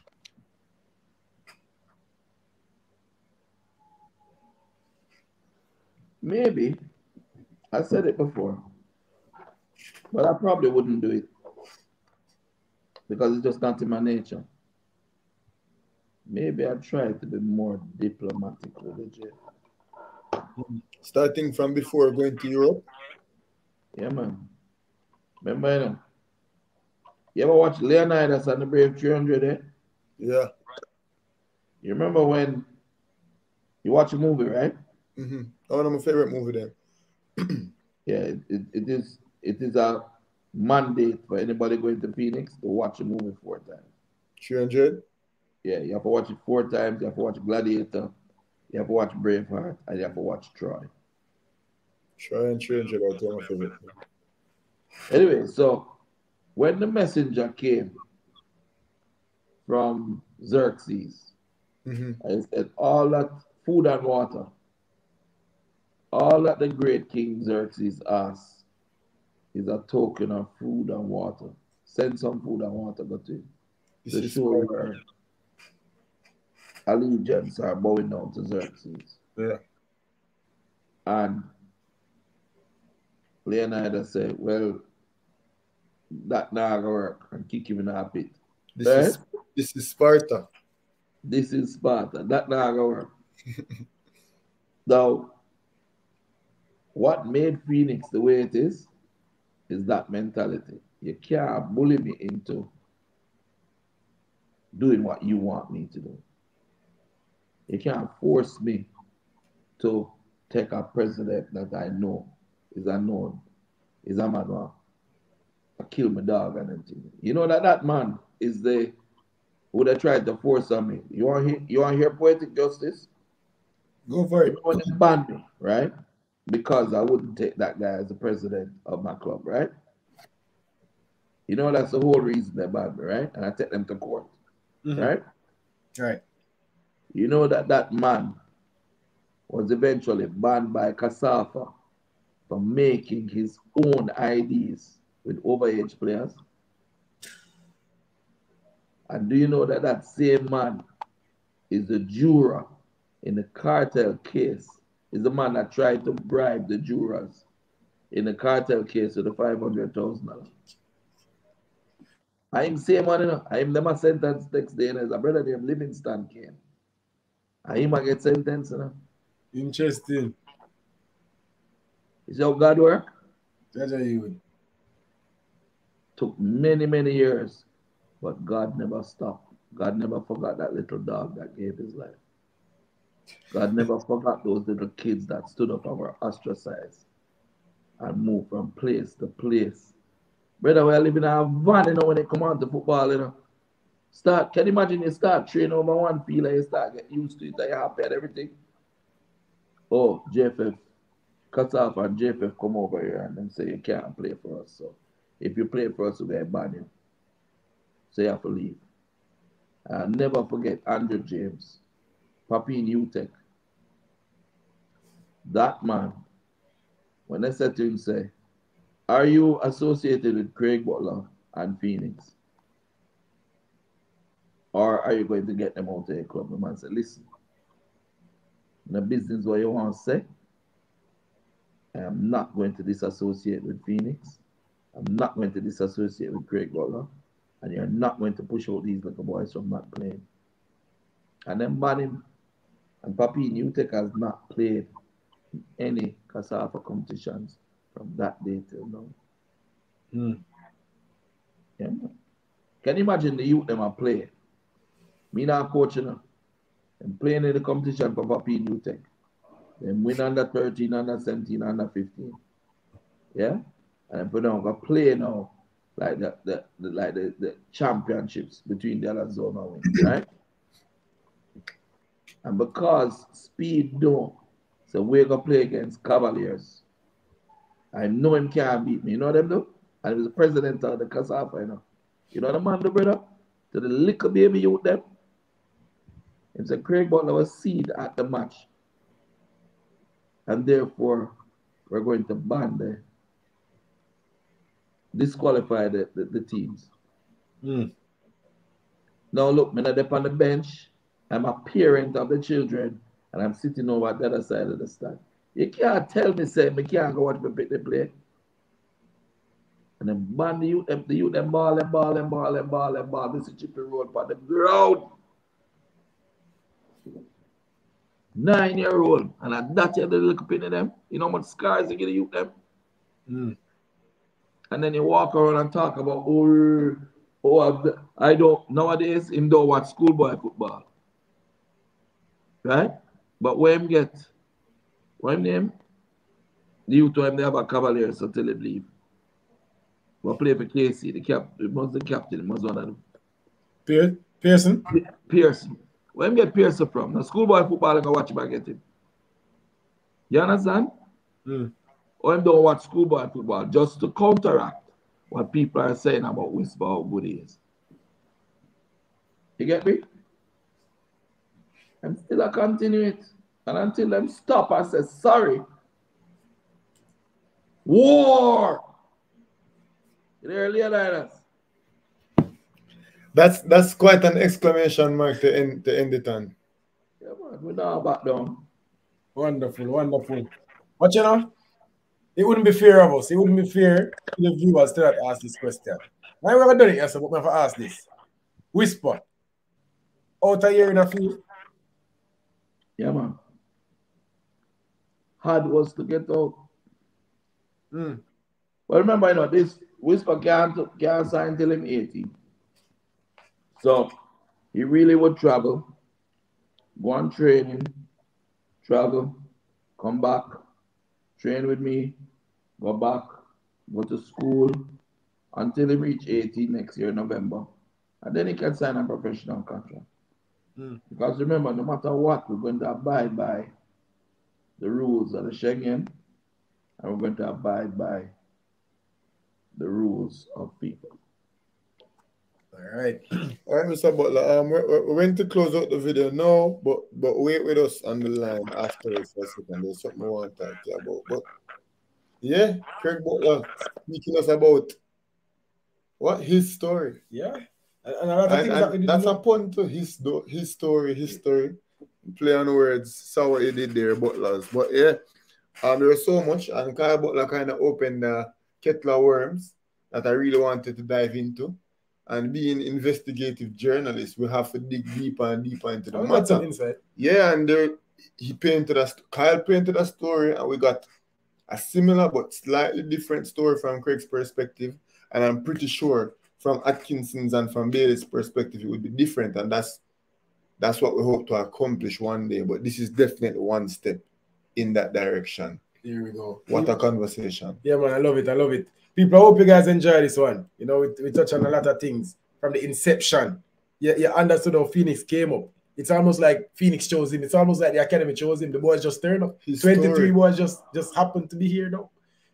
Maybe. I said it before. But I probably wouldn't do it. Because it's just not in my nature. Maybe I'd try to be more diplomatic with the J. Starting from before going to Europe? Yeah, man. Remember, you know? You ever watch Leonidas and the Brave 300, eh? Yeah. You remember when you watch a movie, right? Mm-hmm. One of my favorite movie then. Yeah, it is a mandate for anybody going to Phoenix to watch a movie 4 times. 300? Yeah, you have to watch it 4 times. You have to watch Gladiator. You have to watch Braveheart, and you have to watch Troy. Troy and 300 are two of my favorite. Anyway, so when the messenger came from Xerxes, I said, all that food and water, all that the great King Xerxes asked is a token of food and water. Send some food and water to him to show your allegiance are bowing down to Xerxes. Yeah. And Leonidas said, well, that not gonna work, and kick him in the pit. This is Sparta. This is Sparta. That not gonna work. Now, what made Phoenix the way it is that mentality. You can't bully me into doing what you want me to do. You can't force me to take a president that I know is unknown, is a man who kill my dog and everything. You know that man is the who they tried to force on me. You want to hear poetic justice? Go for it. When they banned me, right? Because I wouldn't take that guy as the president of my club, right? You know that's the whole reason they banned me, right? And I take them to court, right? Right. You know that man was eventually banned by CASAFA for making his own IDs with overage players. And do you know that same man is the juror in the cartel case, is the man that tried to bribe the jurors in the cartel case with the $500,000. I'm same one, you know. I'm never sentenced next day, and as a brother named Livingston came. And him I get sentenced, you know. Interesting. You see how God work? That's how you would. Took many, many years, but God never stopped. God never forgot that little dog that gave his life. God never forgot those little kids that stood up and were ostracized and moved from place to place. Brother, we're living in a van, you know, when they come on to football, you know. Can you imagine you start training over one field and you start getting used to it and you're happy and everything? Oh, JFF cuts off and JFF come over here and then say you can't play for us. So if you play for us, we're going to ban you. So you have to leave. I'll never forget Andrew James, Papi Newtek. That man, when I said to him, say, are you associated with Craig Butler and Phoenix? Or are you going to get them out of your club? The man said, listen, in the business what you want to say, I am not going to disassociate with Phoenix. I'm not going to disassociate with Craig Butler. And you're not going to push out these little boys from not playing. And then ban him. And Papi Newtek has not played in any Casafa competitions from that day till now. Yeah, man. Can you imagine the youth them are playing? Me not coaching them. And playing in the competition for Papi Newtek. Then win under 13, under 17, under 15. Yeah? And put on go play now like the championships between the other zone and win, right? And because speed don't, so we're gonna play against Cavaliers. I know him can't beat me. You know them though? And he was the president of the Casafa, you know. You know the man, the brother? To the little baby youth them. He said Craig Butler was seed at the match. And therefore, we're going to ban disqualify the teams. Now look, I'm up on the bench. I'm a parent of the children, and I'm sitting over at the other side of the stand. You can't tell me, say, I can't go watch me pick the play. And then ban the youth, them ball. This is Chippy Road for the ground. 9-year-old, and at that you have the little pin in them. You know how much scars you get the youth them? And then you walk around and talk about, I don't, nowadays, him don't watch schoolboy football. Right? But when him get, what him name? The youth to him, they have a Cavaliers until they leave. But play for KC, the captain, he must one of them. Pearson? Pearson. Where him get Pearson from? The schoolboy football, I can watch him and get him. You understand? Or him don't watch schoolboy football just to counteract what people are saying about Whisper how good he is. You get me? I'm still a continue it. And until them stop, I say sorry. War! That's quite an exclamation mark to end it on. Yeah, man, we now back down. Wonderful. But you know, it wouldn't be fair of us. It wouldn't be fair to the viewers to ask this question. Now we're done it yesterday, but we have to ask this. Whisper. Out of here in a field. Yeah, man. Hard was to get out. Well, remember, you know, this Whisper can't sign till him 18. So he really would travel, go on training, travel, come back, train with me, go back, go to school until he reach 18 next year, November. And then he can sign a professional contract. Because remember, no matter what, we're going to abide by the rules of the Schengen, and we're going to abide by the rules of people. All right, Mr. Butler. We're going to close out the video now, but wait with us on the line after this for a second. There's something I want to talk to you about. But yeah, Craig Butler speaking us about what his story. Yeah, and a lot of things that's a pun to his story. Play on words, saw what he did there, Butlers. But yeah, there's so much, and Kyle Butler kind of opened the kettle of worms that I really wanted to dive into. And being investigative journalists, we have to dig deeper and deeper into the matter. Yeah, and Kyle painted a story, and we got a similar but slightly different story from Craig's perspective. And I'm pretty sure from Atkinson's and from Bailey's perspective, it would be different. And that's what we hope to accomplish one day. But this is definitely one step in that direction. Here we go. What a conversation. Yeah, man, I love it. People, I hope you guys enjoy this one. You know, we touch on a lot of things from the inception. You understood how Phoenix came up. It's almost like Phoenix chose him. It's almost like the academy chose him. The boys just turned up. 23 boys just happened to be here now.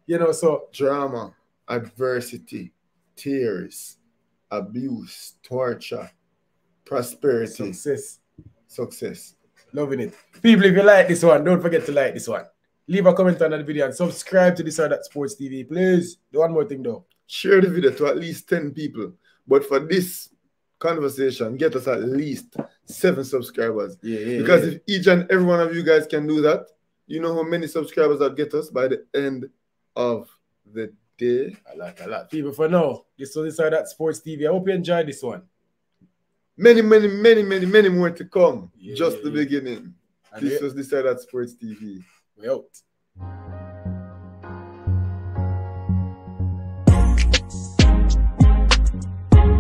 You know, so drama, adversity, tears, abuse, torture, prosperity, success. Loving it. People, if you like this one, don't forget to like this one. Leave a comment on the video and subscribe to This or That Sports TV, please. Do one more thing though. Share the video to at least 10 people. But for this conversation, get us at least 7 subscribers. Because if each and every one of you guys can do that, you know how many subscribers that get us by the end of the day. A lot. People, for now, this was This or That Sports TV. I hope you enjoyed this one. Many more to come. Just the beginning. And this was This or That Sports TV. We out.